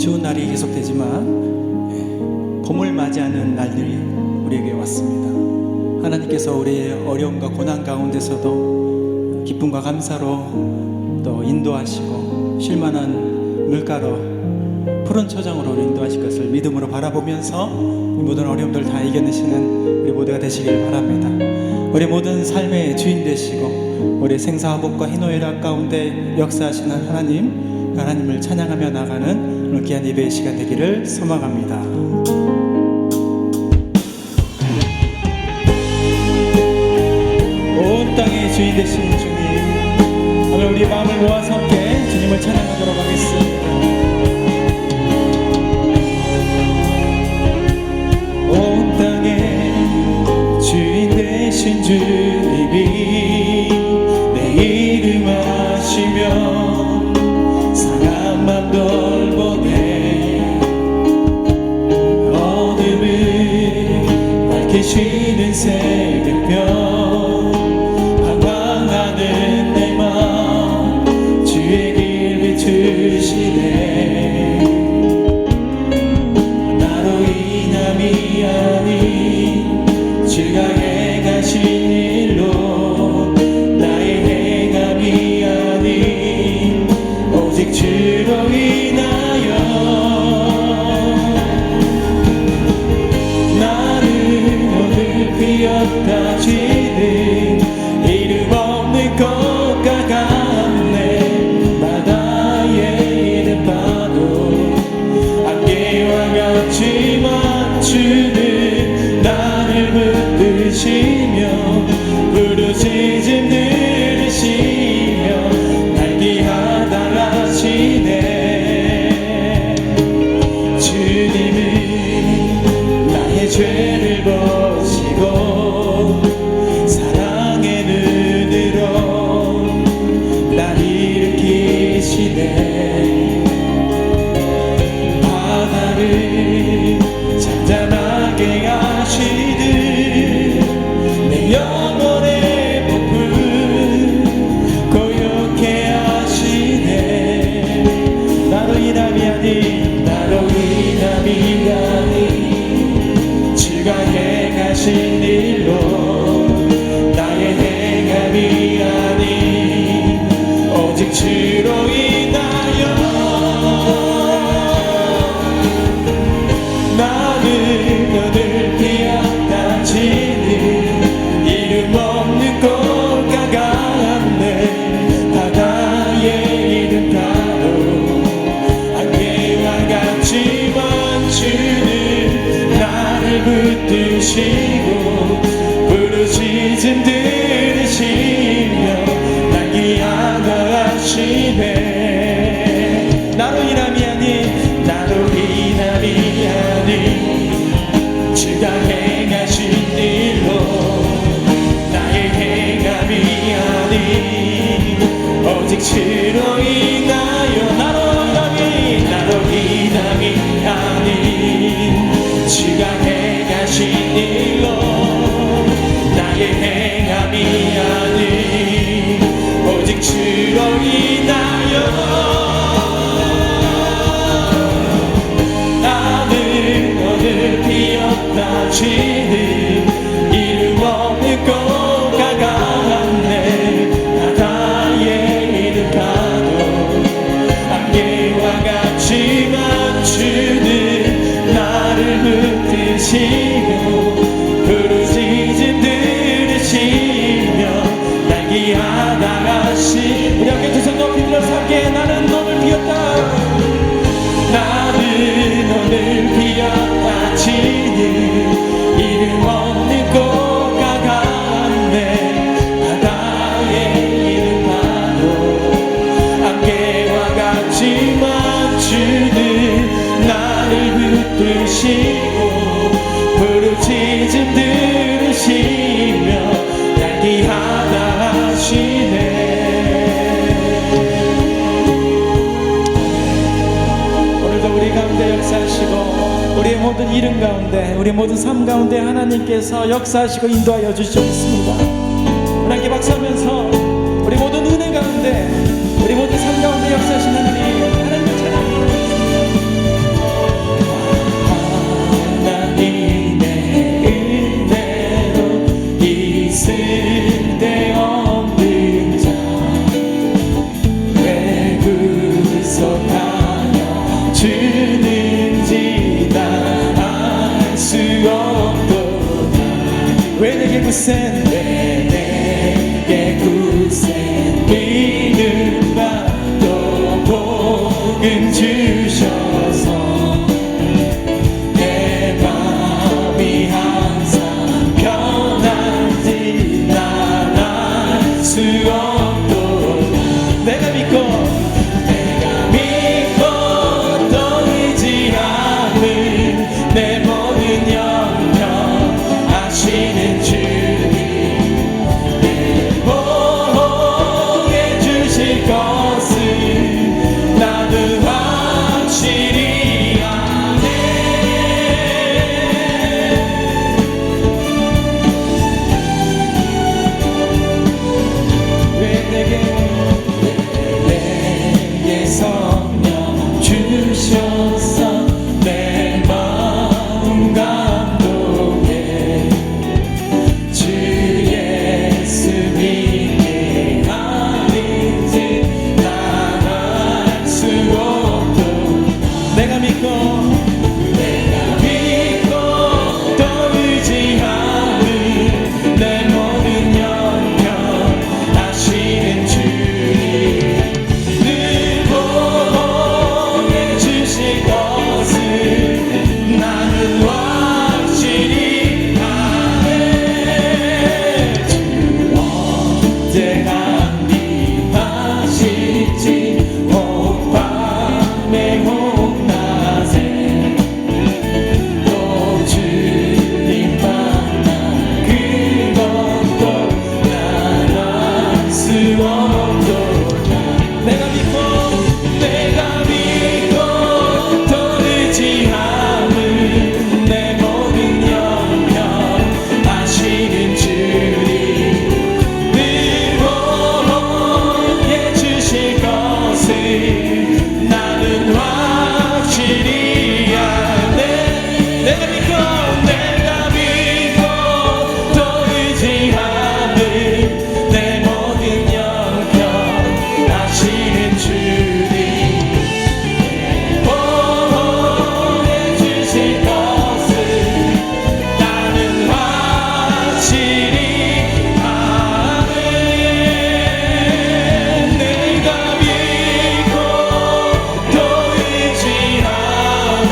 추운 날이 계속되지만 봄을 맞이하는 날들이 우리에게 왔습니다. 하나님께서 우리의 어려움과 고난 가운데서도 기쁨과 감사로 또 인도하시고 쉴만한 물가로 푸른 초장으로 인도하실 것을 믿음으로 바라보면서 이 모든 어려움들 다 이겨내시는 우리 모두가 되시길 바랍니다. 우리 모든 삶의 주인 되시고 우리 생사화복과 희노애락 가운데 역사하시는 하나님을 찬양하며 나가는 오늘 귀한 예배의 시간 되기를 소망합니다. 온 땅의 주인 되신 주님, 오늘 우리 마음을 모아서 함께 주님을 찬양하도록 하겠습니다. 온 땅의 주인 되신 주님이 내 이름 아시며 상한 맘 돌보네 어둠을 밝히시는 새벽별 방황하는 내 맘 주의 길 비추시네 나로 인함이 아닌 주가 행하신 일로 나의 행함이 아닌 오직 주로 인하여 나는 오늘 피었다 지는 이름 없는 꽃과 같네 바다의 이름 파도 안개와 같지만 주는 나를 붙드시며 부르짖음 들으시며 날개하다 하시네 주님은 나의 죄를 보시고 사랑의 눈으로 날 일으키시네 바다를 잠잠하게 하시듯 내 영혼의 폭풍 고요케 하시네 나로 인함이 아닌 주가 행하신 일로 나의 행함이 아닌 오직 주로 인하여 나는 오늘 피었다 지는 이름 없는 꽃과 같네 바다의 이름 파도 안개와 같지만 주는 나를 붙드시고 부르짖음 들으시며 날 기하다 하시네 나로 인함이 아닌 주가 행하신 일로 나의 행함이 아닌 오직 주로 인하여 나로 인함이 아닌 주가 행하신 일로 나의 행함이 아닌 오직 주로 인하여 오늘 피었다 지는 이름 없는 꽃과 같네 바다의 이름 파도 안개와 같지만 주는 나를 붙드시고 부르짖음 들으시며 날 기하다 하시 우리 함께 두 손 높이 들어서 함께 나는 오늘 피었다 나는 오늘 피었다 지는 이름 없는 꽃과 같네 바다의 이름 파도 안개와 같지만 주는 나를 붙드시고 부르짖음 들으시며 날 기하다 하시네 우리 가운데 역사하시고 우리의 모든 이름 가운데 우리 모든 삶 가운데 하나님께서 역사하시고 인도하여 주시겠습니다. 하나님께 박수하면서 우리 모든 은혜 가운데 우리 모든 삶 가운데 역사하신 하나님을 찬양합니다. 구세네 내게 구세 믿음과 또 복음 주셔서 내 맘이 항상 편하지 난 알 수 없도다. 내가 믿고 또 의지하는 내 모든 영역 아시는 주님 내 보호해 주실 것을 나는 확실히 아네. 왜 내게 성령 주셔서 내 마음 감동해 주 예수 믿게 하는지 난 알 수 없도다. 내가 믿고 또 의지하는 내 모든 영역 아시는 주님 늘 보호해 주실 것을 나는 확실히 아네. 주 언제나 임하실지 혹밤에 혹낮에 또 주님 만나 그것도 난 알 수 없도다. 내가 믿고 또 의지하는 내 모든 영역 아시는 주님 늘 보호해 주실 것을 나는 확실히 아네. 내가 믿고 또 의지하는 내 모든 영역 아시는 주님 보호해 주실 것을 나는 확실히 아네. 내가 믿고 또 의지하는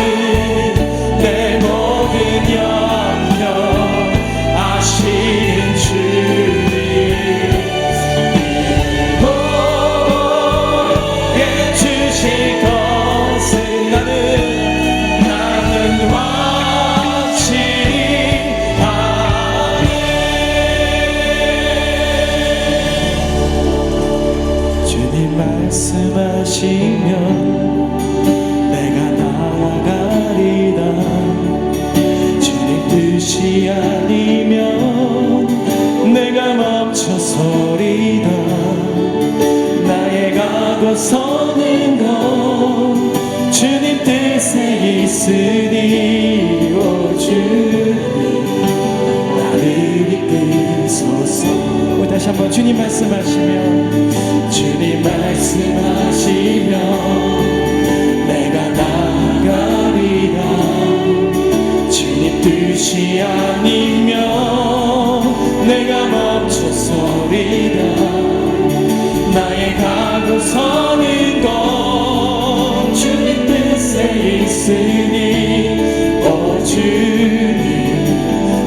내 모든 영역 아시는 주님 보호해 주실 것을 나는 확실히 아네. 주님 말씀하시면 내가 나아가리다. 주님 뜻이 아니면 내가 멈춰서리다. 나의 가고 서는 건 주님 뜻에 있으니 오 주님 나를 이끄소서. 우리 다시 한번 주님 말씀하시면 내가 나가리라. 주님 뜻이 아니면 내가 멈춰서리다. 나의 가고 서는 건 주님 뜻에 있으니 오 주님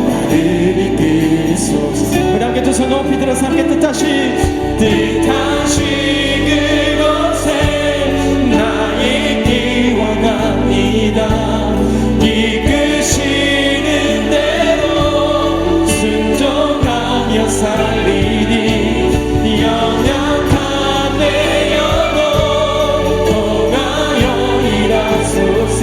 나를 이끄소서. 우리 함께 두 손 높이 들어서 함께 뜻하시 그곳에 나 있기 원합니다. 이끄시는 대로 순종하며 살리니 연약한 내 영혼 통하여 일하소서.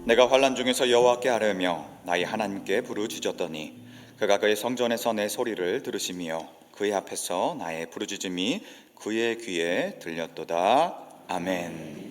내가 환난 중에서 여호와께 아뢰며 나의 하나님께 부르짖었더니 그가 그의 성전에서 내 소리를 들으시며 그의 앞에서 나의 부르짖음이 그의 귀에 들렸도다. 아멘.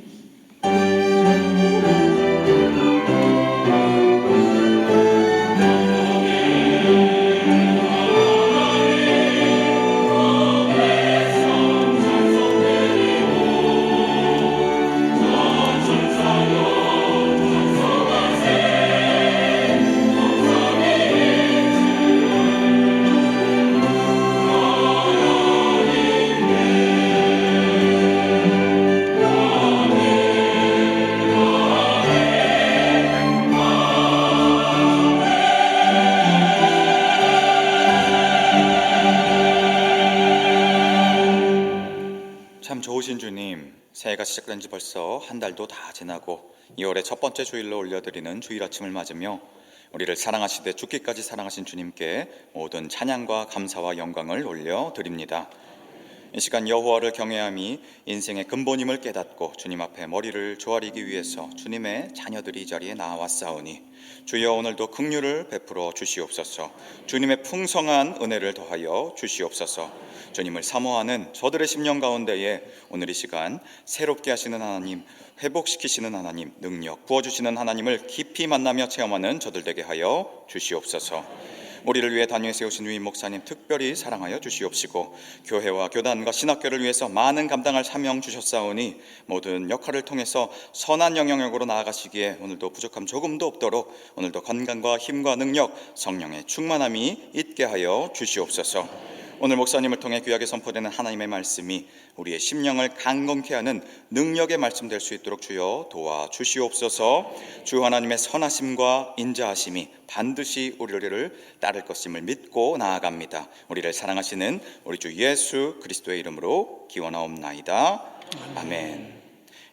참 좋으신 주님, 새해가 시작된 지 벌써 한 달도 다 지나고 2월의 첫 번째 주일로 올려드리는 주일 아침을 맞으며 우리를 사랑하시되 죽기까지 사랑하신 주님께 모든 찬양과 감사와 영광을 올려드립니다. 이 시간 여호와를 경외함이 인생의 근본임을 깨닫고 주님 앞에 머리를 조아리기 위해서 주님의 자녀들이 이 자리에 나왔사오니 주여 오늘도 긍휼을 베풀어 주시옵소서. 주님의 풍성한 은혜를 더하여 주시옵소서. 주님을 사모하는 저들의 심령 가운데에 오늘 이 시간 새롭게 하시는 하나님, 회복시키시는 하나님, 능력 부어주시는 하나님을 깊이 만나며 체험하는 저들 되게 하여 주시옵소서. 우리를 위해 단위에 세우신 위임 목사님 특별히 사랑하여 주시옵시고 교회와 교단과 신학교를 위해서 많은 감당할 사명 주셨사오니 모든 역할을 통해서 선한 영향력으로 나아가시기에 오늘도 부족함 조금도 없도록 오늘도 건강과 힘과 능력, 성령의 충만함이 있게 하여 주시옵소서. 오늘 목사님을 통해 귀하게 선포되는 하나님의 말씀이 우리의 심령을 강건케 하는 능력의 말씀 될 수 있도록 주여 도와주시옵소서. 주 하나님의 선하심과 인자하심이 반드시 우리를 따를 것임을 믿고 나아갑니다. 우리를 사랑하시는 우리 주 예수 그리스도의 이름으로 기원하옵나이다. 아멘.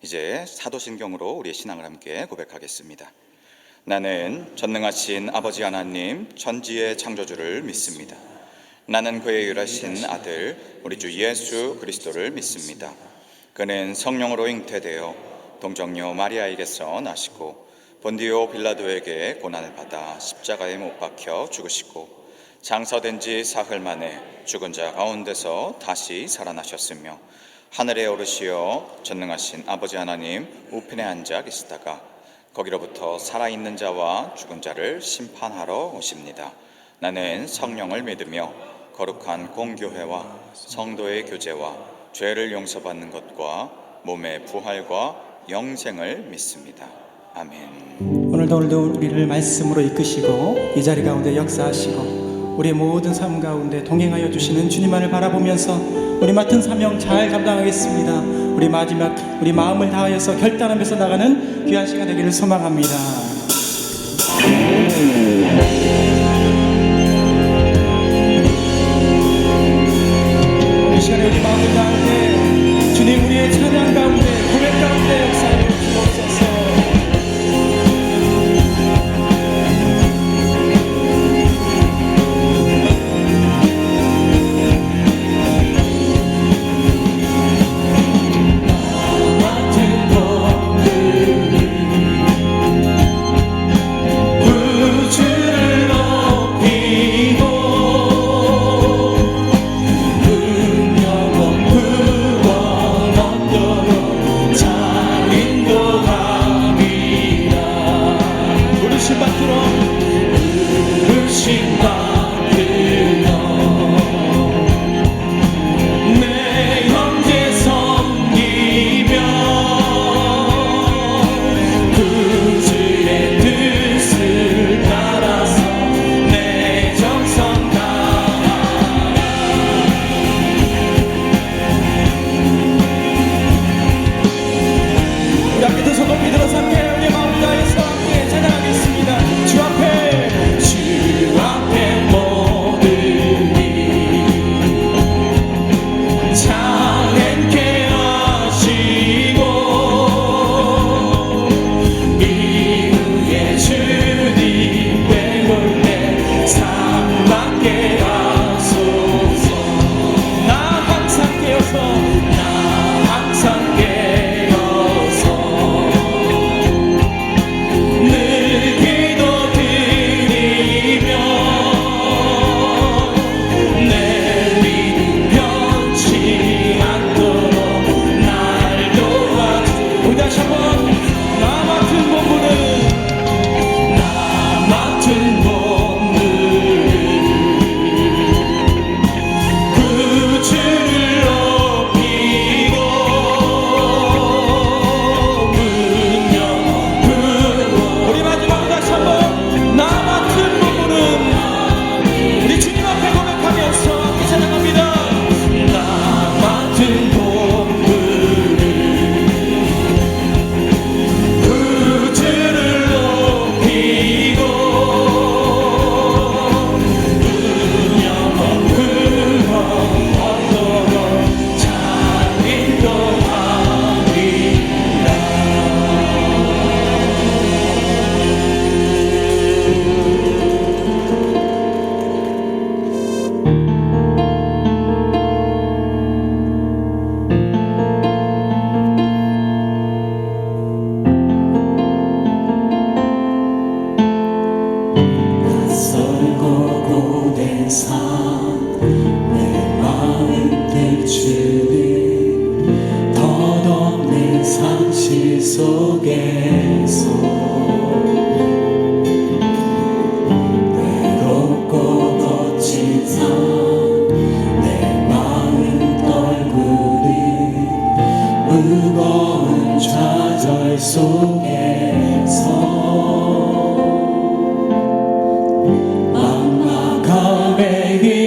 이제 사도신경으로 우리의 신앙을 함께 고백하겠습니다. 나는 전능하신 아버지 하나님 천지의 창조주를 믿습니다. 나는 그의 유일하신 아들 우리 주 예수 그리스도를 믿습니다. 그는 성령으로 잉태되어 동정녀 마리아에게서 나시고 본디오 빌라도에게 고난을 받아 십자가에 못 박혀 죽으시고 장사된 지 사흘 만에 죽은 자 가운데서 다시 살아나셨으며 하늘에 오르시어 전능하신 아버지 하나님 우편에 앉아 계시다가 거기로부터 살아있는 자와 죽은 자를 심판하러 오십니다. 나는 성령을 믿으며 거룩한 공교회와 성도의 교제와 죄를 용서받는 것과 몸의 부활과 영생을 믿습니다. 아멘. 오늘도 우리를 말씀으로 이끄시고 이 자리 가운데 역사하시고 우리의 모든 삶 가운데 동행하여 주시는 주님만을 바라보면서 우리 맡은 사명 잘 감당하겠습니다. 우리 마지막 우리 마음을 다하여서 결단하면서 나가는 귀한 시간 되기를 소망합니다. 이 시간에 우리 마음을 다할 때 주님 우리의 찬양 가운데 고백 가운데 역사하여 주옵소서. 우주를 높이고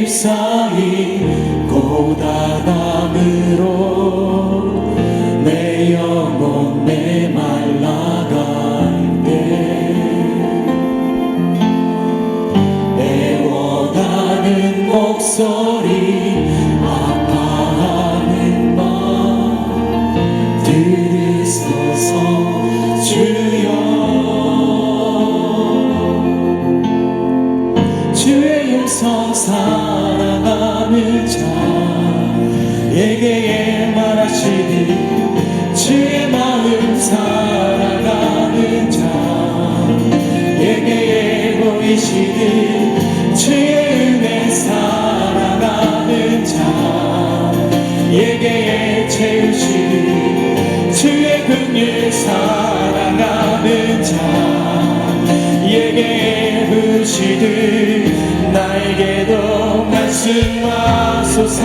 휩싸이 고단함으로 내 영혼 메말라갈 때 애원하는 목소리 아파하는 마음 들으소서 주여. 주의 용성 사랑하는 자에게 말하시니 주의 마음 사랑하는 자에게 보이시니 주의 은혜 사랑하는 자에게 채우시니 주의 긍휼 사랑하는 자에게 부시듯 나에게도 말씀하소서.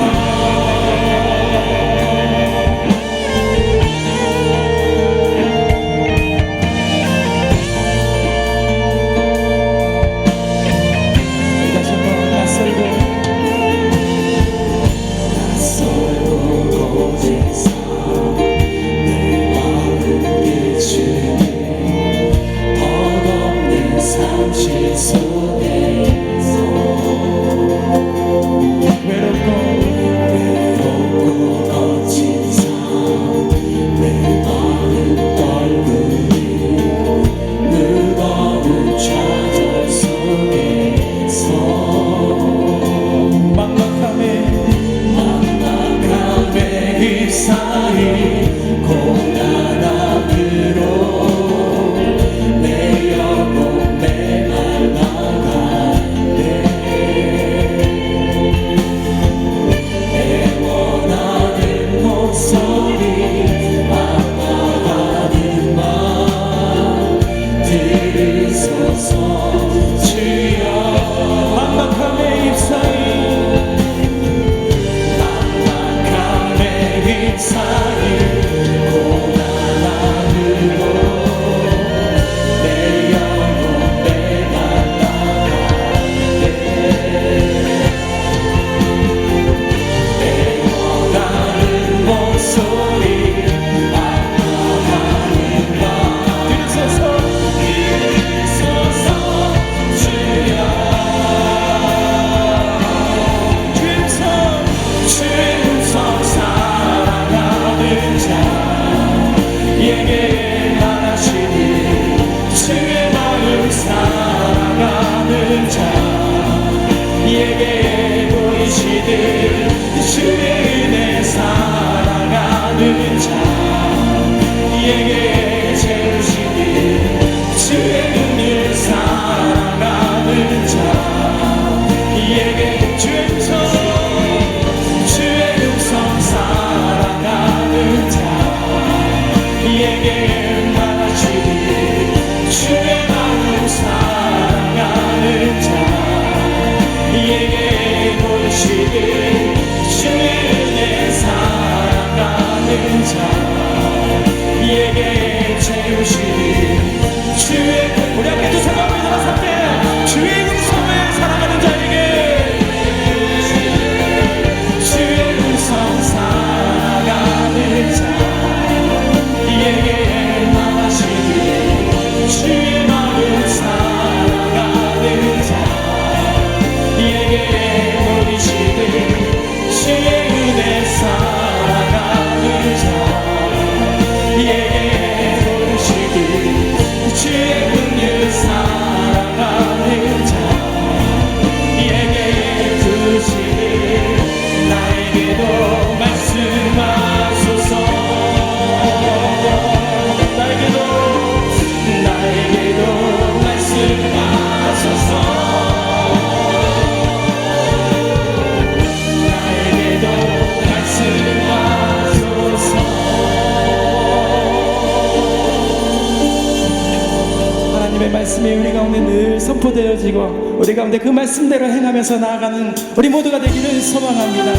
말씀이 우리 가운데 늘 선포되어지고 우리 가운데 그 말씀대로 행하면서 나아가는 우리 모두가 되기를 소망합니다.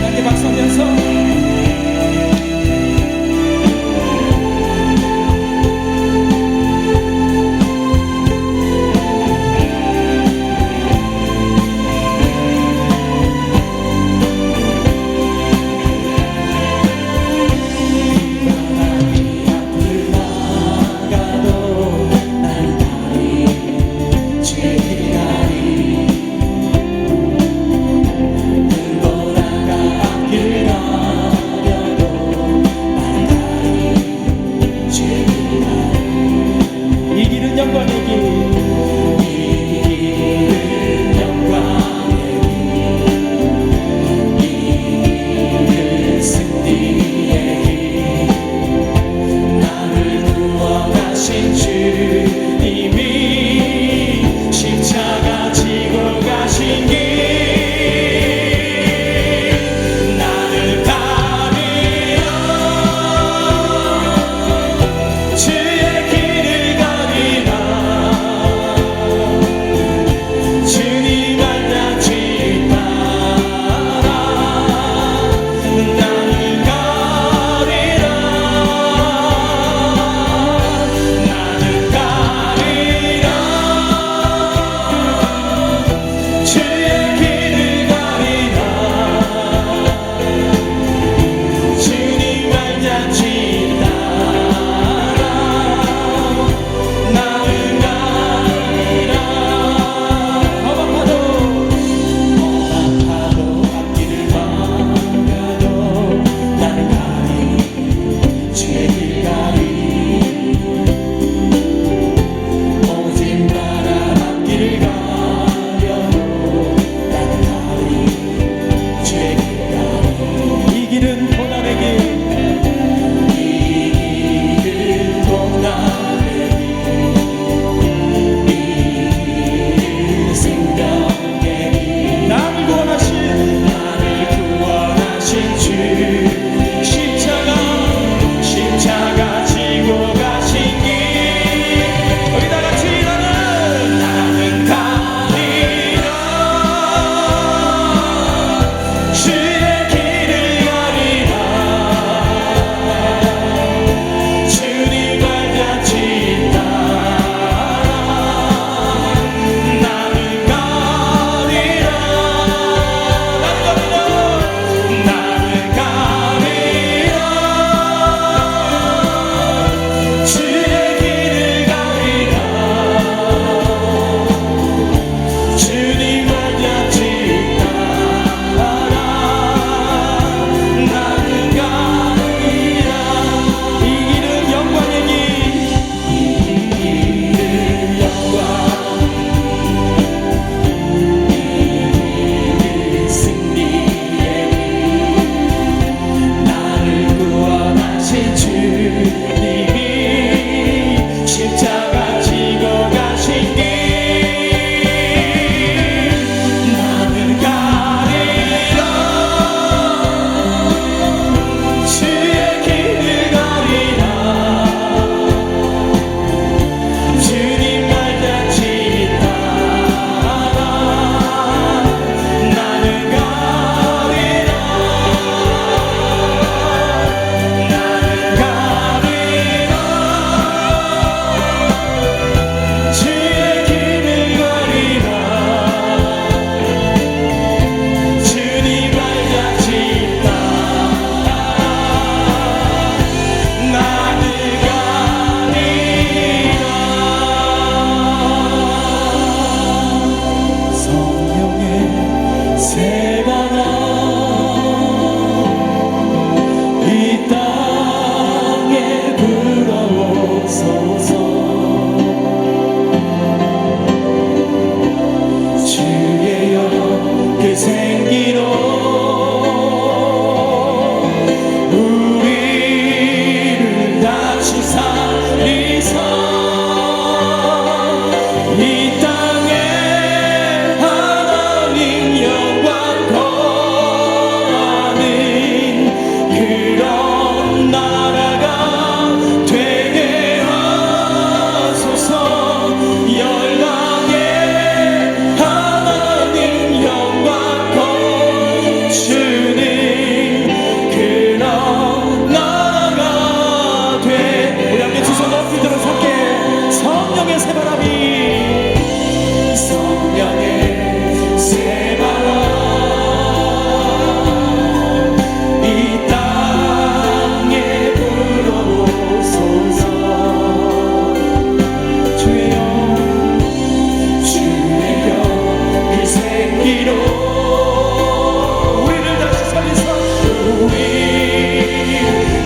함께 박수 하면서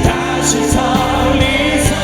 다시 살리사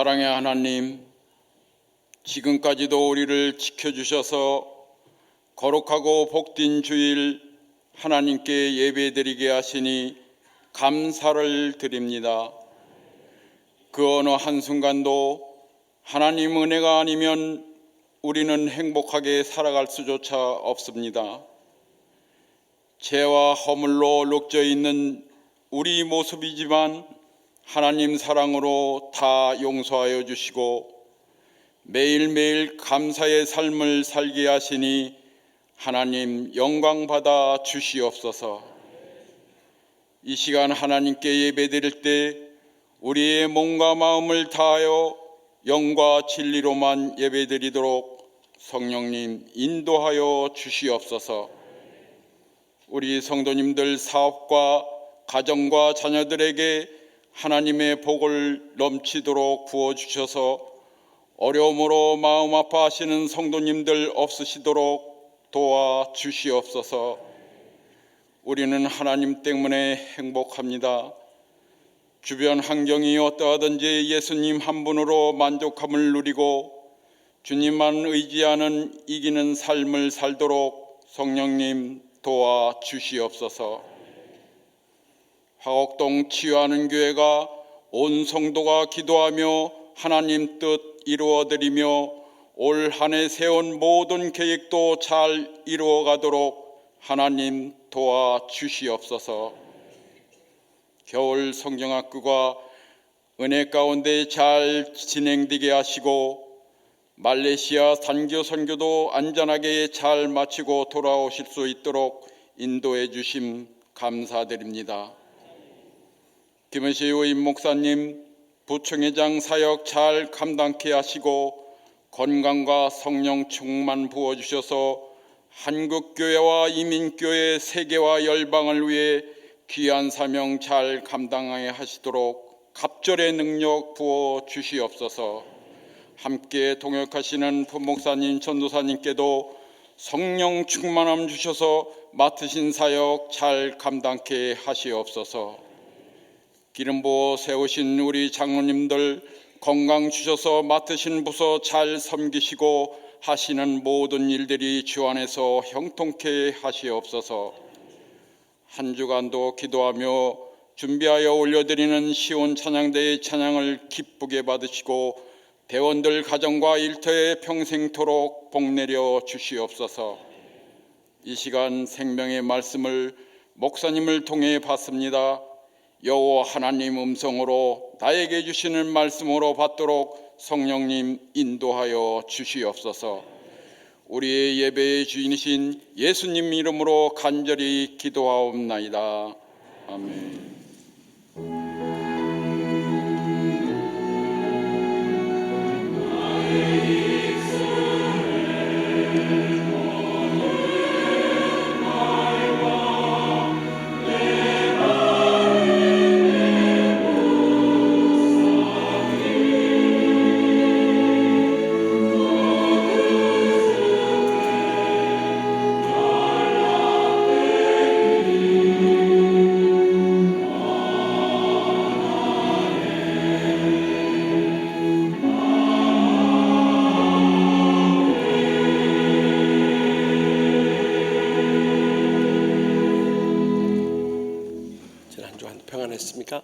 사랑의 하나님, 지금까지도 우리를 지켜주셔서 거룩하고 복된 주일 하나님께 예배드리게 하시니 감사를 드립니다. 그 어느 한순간도 하나님 은혜가 아니면 우리는 행복하게 살아갈 수조차 없습니다. 죄와 허물로 녹져 있는 우리 모습이지만 하나님 사랑으로 다 용서하여 주시고 매일매일 감사의 삶을 살게 하시니 하나님 영광 받아 주시옵소서. 이 시간 하나님께 예배드릴 때 우리의 몸과 마음을 다하여 영과 진리로만 예배드리도록 성령님 인도하여 주시옵소서. 우리 성도님들 사업과 가정과 자녀들에게 하나님의 복을 넘치도록 부어주셔서 어려움으로 마음 아파하시는 성도님들 없으시도록 도와주시옵소서. 우리는 하나님 때문에 행복합니다. 주변 환경이 어떠하든지 예수님 한 분으로 만족함을 누리고 주님만 의지하는 이기는 삶을 살도록 성령님 도와주시옵소서. 화곡동 치유하는 교회가 온 성도가 기도하며 하나님 뜻 이루어드리며 올 한 해 세운 모든 계획도 잘 이루어가도록 하나님 도와주시옵소서. 겨울 성경학교가 은혜 가운데 잘 진행되게 하시고 말레이시아 단교 선교도 안전하게 잘 마치고 돌아오실 수 있도록 인도해 주심 감사드립니다. 김은시 의임 목사님 부총회장 사역 잘 감당케 하시고 건강과 성령 충만 부어주셔서 한국교회와 이민교회 세계와 열방을 위해 귀한 사명 잘 감당하게 하시도록 갑절의 능력 부어 주시옵소서. 함께 동역하시는 부목사님, 전도사님께도 성령 충만함 주셔서 맡으신 사역 잘 감당케 하시옵소서. 기름 부어 세우신 우리 장로님들 건강 주셔서 맡으신 부서 잘 섬기시고 하시는 모든 일들이 주 안에서 형통케 하시옵소서. 한 주간도 기도하며 준비하여 올려드리는 시온 찬양대의 찬양을 기쁘게 받으시고 대원들 가정과 일터에 평생토록 복내려 주시옵소서. 이 시간 생명의 말씀을 목사님을 통해 받습니다. 여호와 하나님 음성으로 나에게 주시는 말씀으로 받도록 성령님 인도하여 주시옵소서. 우리의 예배의 주인이신 예수님 이름으로 간절히 기도하옵나이다. 아멘. 평안했습니까?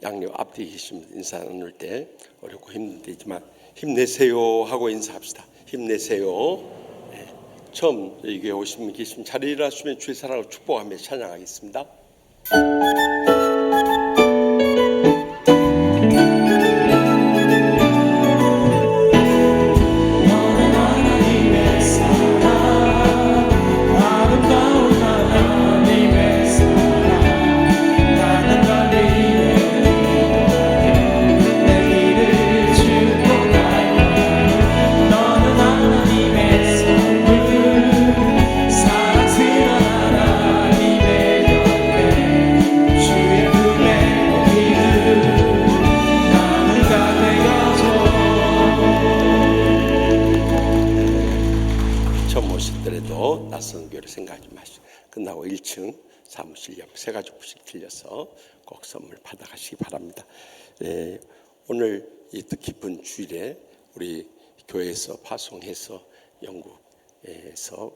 양옆 앞에 계신 인사 나눌 때 어렵고 힘들지만 힘내세요 하고 인사합시다. 힘내세요. 네. 처음 여기 오신 분 계시면 자리에 일어나시면 주의 사랑을 축복하며 찬양하겠습니다. 낯선 교회를 생각하지 마시고 끝나고 1층 사무실 옆 새가족부실 들려서 꼭 선물 받아가시기 바랍니다. 오늘 이 뜻깊은 주일에 우리 교회에서 파송해서 영국에서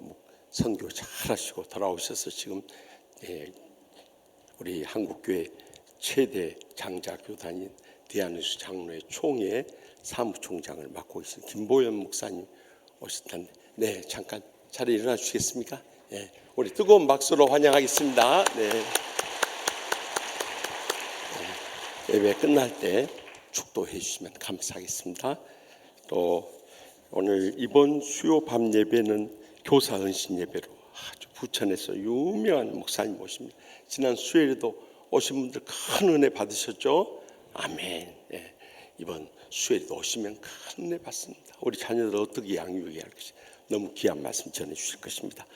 선교 잘하시고 돌아오셔서 지금 우리 한국교회 최대 장자교단인 대한예수 장로회 총회 사무총장을 맡고 계신 김보현 목사님 오셨다는데, 네, 잠깐 자리에 일어나 주시겠습니까? 네, 우리 뜨거운 박수로 환영하겠습니다. 네. 예배 끝날 때 축도해 주시면 감사하겠습니다. 또 오늘 이번 수요 밤 예배는 교사 은신 예배로 아주 부천에서 유명한 목사님 모십니다. 지난 수요일에도 오신 분들 큰 은혜 받으셨죠? 아멘. 네. 이번 수요일에도 오시면 큰 은혜 받습니다. 우리 자녀들 어떻게 양육해야 할 것이 너무 귀한 말씀 전해 주실 것입니다.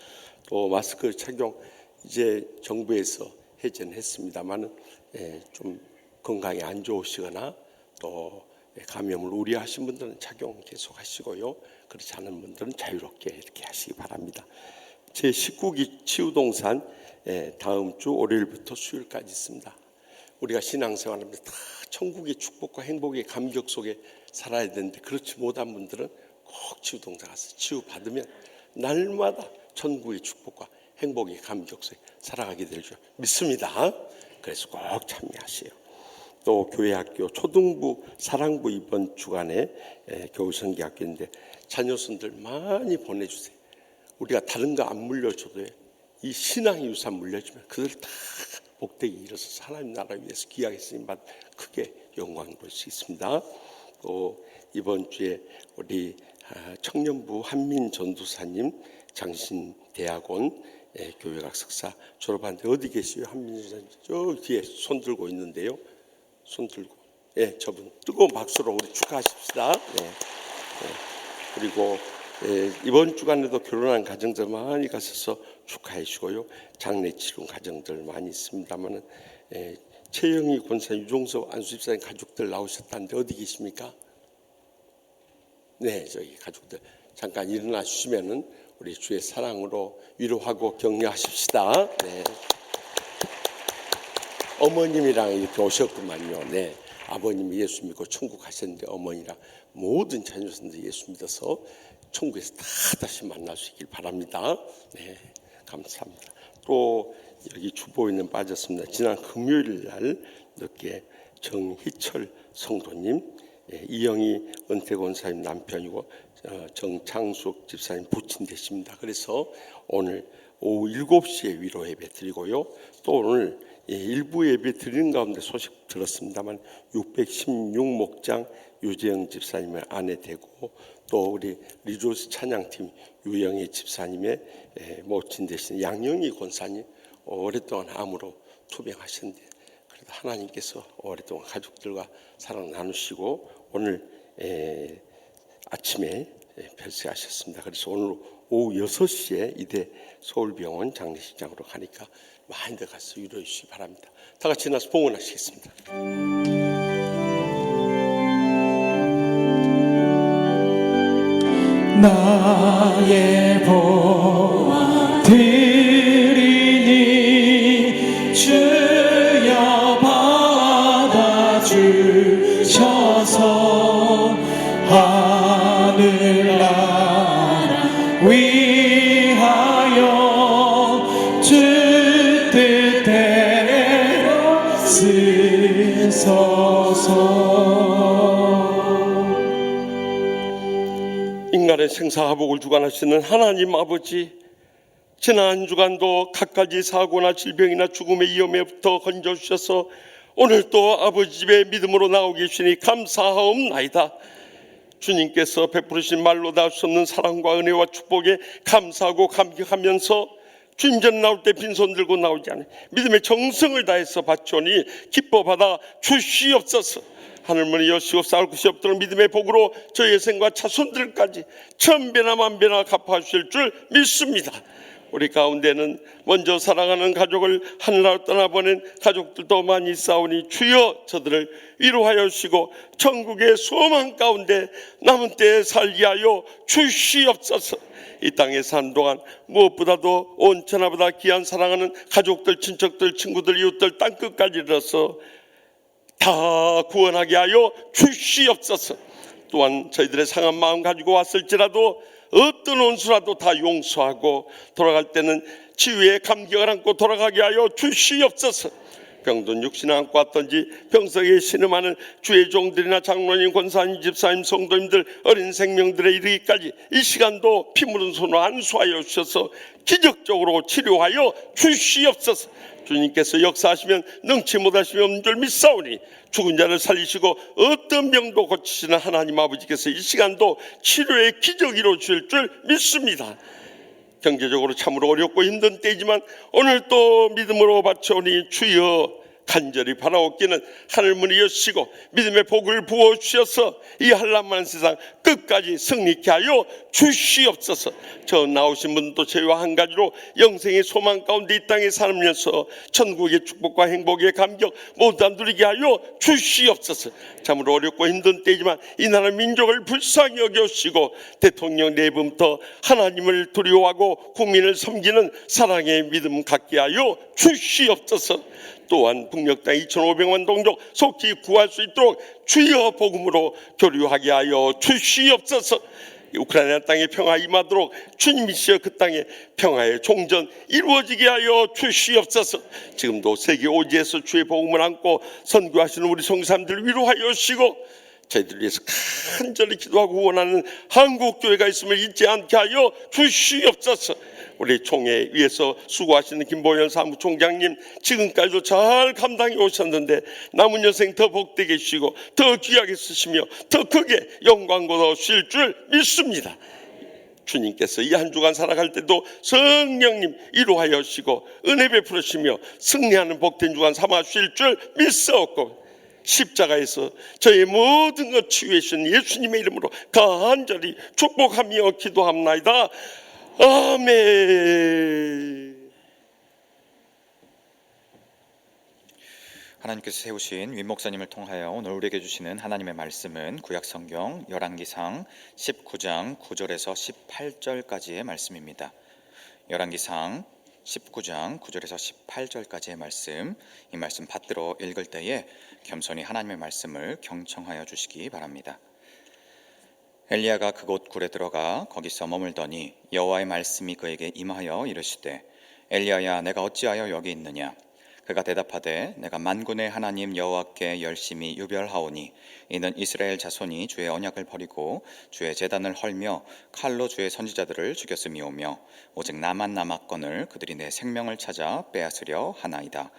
또 마스크 착용 이제 정부에서 해제했습니다만은 좀 건강이 안 좋으시거나 또 감염을 우려하신 분들은 착용 계속 하시고요. 그렇지 않은 분들은 자유롭게 이렇게 하시기 바랍니다. 제19기 치유동산 다음 주 월요일부터 수요일까지 있습니다. 우리가 신앙생활하면서 다 천국의 축복과 행복의 감격 속에 살아야 되는데 그렇지 못한 분들은 꼭 치유동산 가서 치유받으면 날마다 천국의 축복과 행복의 감격 속에 살아가게 될 줄 믿습니다. 그래서 꼭 참여하세요. 또 교회학교 초등부 사랑부 이번 주간에 교우선교학교인데 자녀선들 많이 보내주세요. 우리가 다른 거 안 물려줘도 이 신앙의 유산 물려주면 그들 다 복되게 일어서 하나님 나라 위해서 귀하게 쓰임받 크게 영광 볼 수 있습니다. 또 이번 주에 우리 청년부 한민 전도사님 장신대학원 교회학 석사 졸업하는데 어디 계시요? 한민 전도사님 저 뒤에 손 들고 있는데요. 손 들고, 저분 뜨거운 박수로 우리 축하하십시다. 그리고 이번 주간에도 결혼한 가정들 많이 가셔서 축하해 주시고요. 장례 치른 가정들 많이 있습니다만은 최영희 권사, 유종석 안수집사님 가족들 나오셨다는데 어디 계십니까? 네, 저기 가족들 잠깐 일어나 주시면은 우리 주의 사랑으로 위로하고 격려하십시다. 네. 어머님이랑 이렇게 오셨구만요. 네, 아버님이 예수 믿고 천국 가셨는데 어머니랑 모든 자녀들이 예수 믿어서 천국에서 다 다시 만날 수 있길 바랍니다. 네, 감사합니다. 또 여기 주보에는 빠졌습니다. 지난 금요일 날 늦게 정희철 성도님, 이영희 은퇴권사님 남편이고 정창숙 집사님 부친 되십니다. 그래서 오늘 오후 7시에 위로 예배 드리고요. 또 오늘 일부 예배 드리는 가운데 소식 들었습니다만 616목장 유재영 집사님의 아내 되고 또 우리 리조스 찬양팀 유영희 집사님의 모친 되신 양영희 권사님 오랫동안 암으로 투병하셨는데 그래도 하나님께서 오랫동안 가족들과 사랑 나누시고 오늘 아침에 별세하셨습니다. 그래서 오늘 오후 6시에 이대 서울병원 장례식장으로 가니까 많이들 가서 위로해 주시기 바랍니다. 다 같이 나서 봉헌하시겠습니다. 나의 보화 드리니 주여 받아주셔서 하늘나라 위하여 주 뜻대로 쓰소서. 인간의 생사화복을 주관하시는 하나님 아버지, 지난 주간도 갖가지 사고나 질병이나 죽음의 위험에부터 건져주셔서 오늘 또 아버지 집에 믿음으로 나오고 계시니 감사하옵나이다. 주님께서 베푸르신 말로 닿을 수 없는 사랑과 은혜와 축복에 감사하고 감격하면서 주님 전 나올 때 빈손 들고 나오지 않아요. 믿음의 정성을 다해서 바치오니 기뻐 받아 주시옵소서. 하늘문이 여시고 쌓을 곳이 없도록 믿음의 복으로 저희의 생과 자손들까지 천배나 만배나 갚아주실 줄 믿습니다. 우리 가운데는 먼저 사랑하는 가족을 하늘나라로 떠나보낸 가족들도 많이 있사오니 주여 저들을 위로하여 주시고 천국의 소망 가운데 남은 때에 살게 하여 주시옵소서. 이 땅에 사는 동안 무엇보다도 온 천하보다 귀한 사랑하는 가족들, 친척들, 친구들, 이웃들 땅끝까지 이르러서 다 구원하게 하여 주시옵소서. 또한 저희들의 상한 마음 가지고 왔을지라도 어떤 원수라도 다 용서하고 돌아갈 때는 치유의 감격을 안고 돌아가게 하여 주시옵소서. 병든 육신을 안고 왔던지 병석에 신음하는 주의 종들이나 장로님, 권사님, 집사님, 성도님들, 어린 생명들에 이르기까지 이 시간도 피 묻은 손으로 안수하여 주셔서 기적적으로 치료하여 주시옵소서. 주님께서 역사하시면 능치 못하시면 없는 줄 믿사오니 죽은 자를 살리시고 어떤 병도 고치시는 하나님 아버지께서 이 시간도 치료의 기적 이루어 주실 줄 믿습니다. 경제적으로 참으로 어렵고 힘든 때이지만 오늘 또 믿음으로 바쳐오니 주여 간절히 바라옵기는 하늘문이 여시고 믿음의 복을 부어주셔서 이 한란한 세상 끝까지 승리케 하여 주시옵소서. 저 나오신 분도 저희와 한 가지로 영생의 소망 가운데 이 땅에 살면서 천국의 축복과 행복의 감격 모두 다 누리게 하여 주시옵소서. 참으로 어렵고 힘든 때이지만 이 나라 민족을 불쌍히 여겨주시고 대통령 내부부터 하나님을 두려워하고 국민을 섬기는 사랑의 믿음 갖게 하여 주시옵소서. 또한 북녘 땅 2,500만 동족 속히 구할 수 있도록 주여 복음으로 교류하게 하여 주시옵소서. 우크라이나 땅에 평화 임하도록 주님이시여 그 땅에 평화의 종전 이루어지게 하여 주시옵소서. 지금도 세계 오지에서 주의 복음을 안고 선교하시는 우리 성삼들 위로하여 주시고 저희들 위해서 간절히 기도하고 후원하는 한국교회가 있음을 잊지 않게 하여 주시옵소서. 우리 총회 위해서 수고하시는 김보현 사무총장님 지금까지도 잘 감당해 오셨는데 남은 여생 더 복되게 해주시고 더 귀하게 쓰시며 더 크게 영광과 얻으실 줄 믿습니다. 주님께서 이 한 주간 살아갈 때도 성령님 이루하여 주시고 은혜 베풀으시며 승리하는 복된 주간 삼아 주실 줄 믿사옵고 십자가에서 저의 모든 것 치유해 주신 예수님의 이름으로 간절히 축복하며 기도합나이다. 아멘. 하나님께서 세우신 윈 목사님을 통하여 오늘 우리에게 주시는 하나님의 말씀은 구약성경 열왕기상 19장 9절에서 18절까지의 말씀입니다. 열왕기상 19장 9절에서 18절까지의 말씀, 이 말씀 받들어 읽을 때에 겸손히 하나님의 말씀을 경청하여 주시기 바랍니다. 엘리야가 그곳 굴에 들어가 거기서 머물더니 여호와의 말씀이 그에게 임하여 이르시되 엘리야야 내가 어찌하여 여기 있느냐. 그가 대답하되 내가 만군의 하나님 여호와께 열심히 유별하오니 이는 이스라엘 자손이 주의 언약을 버리고 주의 제단을 헐며 칼로 주의 선지자들을 죽였음이오며 오직 나만 남았거늘 그들이 내 생명을 찾아 빼앗으려 하나이다.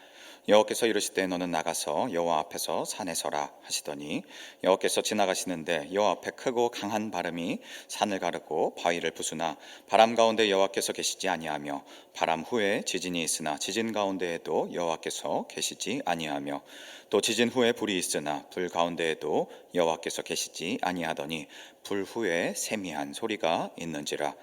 여호와께서 이르시되 너는 나가서 여호와 앞에서 산에 서라 하시더니 여호와께서 지나가시는데 여호와 앞에 크고 강한 바람이 산을 가르고 바위를 부수나 바람 가운데 여호와께서 계시지 아니하며 바람 후에 지진이 있으나 지진 가운데에도 여호와께서 계시지 아니하며 또 지진 후에 불이 있으나 불 가운데에도 여호와께서 계시지 아니하더니 불 후에 세미한 소리가 있는지라.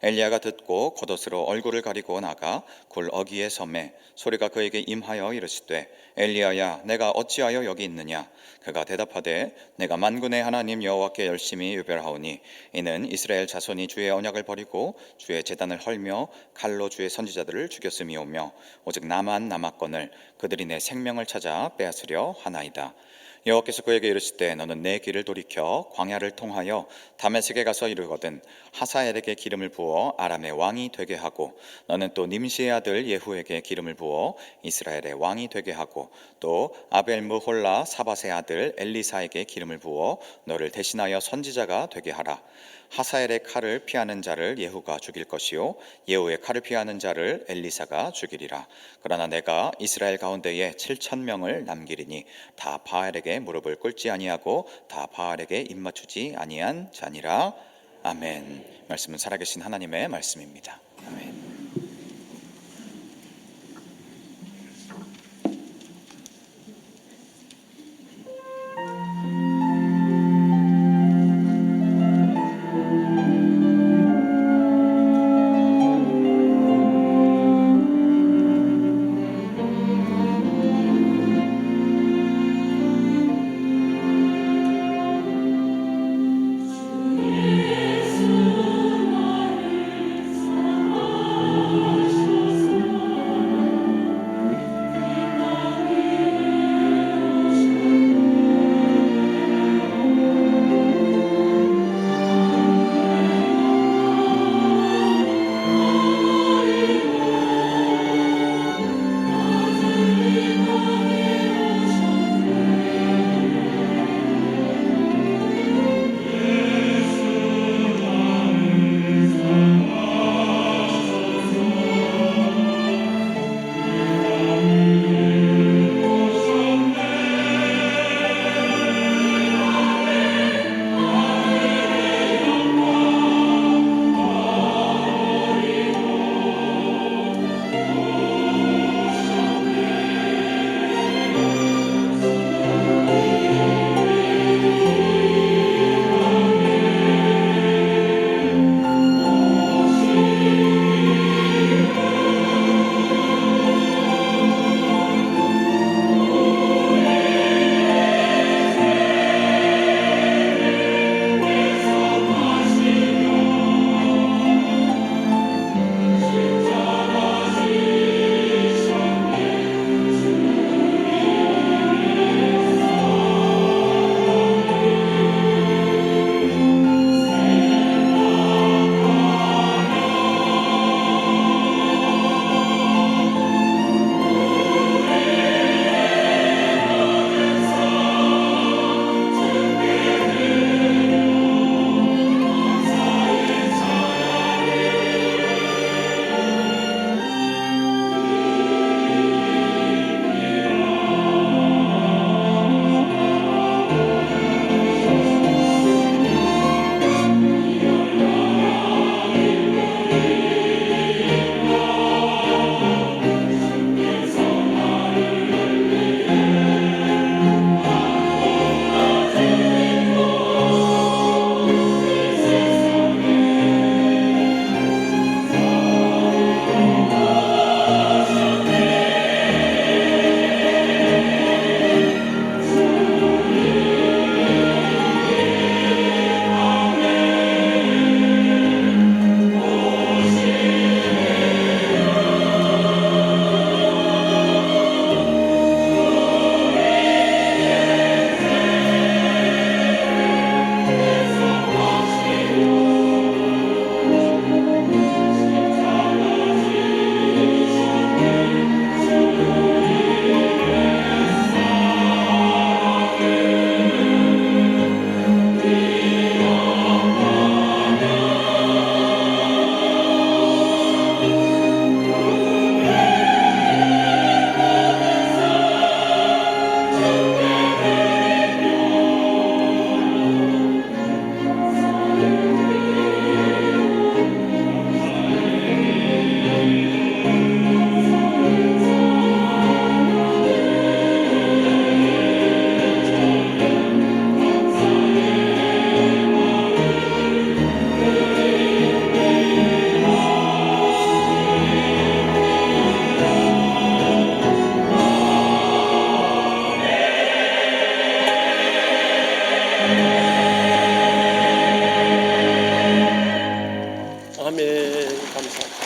엘리야가 듣고 겉옷으로 얼굴을 가리고 나가 굴 어귀에 섬에 소리가 그에게 임하여 이르시되 엘리야야 내가 어찌하여 여기 있느냐. 그가 대답하되 내가 만군의 하나님 여호와께 열심히 유별하오니 이는 이스라엘 자손이 주의 언약을 버리고 주의 제단을 헐며 칼로 주의 선지자들을 죽였음이오며 오직 나만 남았거늘 그들이 내 생명을 찾아 빼앗으려 하나이다. 여호와께서 그에게 이르시되 너는 내 길을 돌이켜 광야를 통하여 다메섹에 가서 이르거든 하사엘에게 기름을 부어 아람의 왕이 되게 하고 너는 또 님시의 아들 예후에게 기름을 부어 이스라엘의 왕이 되게 하고 또 아벨므홀라 사밧의 아들 엘리사에게 기름을 부어 너를 대신하여 선지자가 되게 하라. 하사엘의 칼을 피하는 자를 예후가 죽일 것이요 예후의 칼을 피하는 자를 엘리사가 죽이리라. 그러나 내가 이스라엘 가운데에 7,000명을 남기리니 다 바알에게 무릎을 꿇지 아니하고 다 바알에게 입맞추지 아니한 자니라. 아멘. 말씀은 살아계신 하나님의 말씀입니다. 아멘. 아멘. 감사합니다.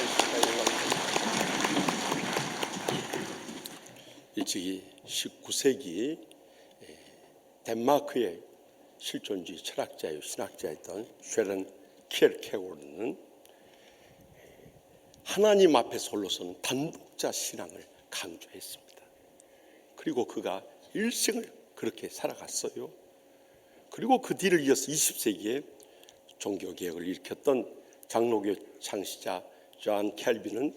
일찍이 19세기 덴마크의 실존주의 철학자요 신학자였던 쉐런 키르케고르는 하나님 앞에서 홀로서는 단독자 신앙을 강조했습니다. 그리고 그가 일생을 그렇게 살아갔어요. 그리고 그 뒤를 이어서 20세기에 종교개혁을 일으켰던 장로교 창시자 존 캘빈은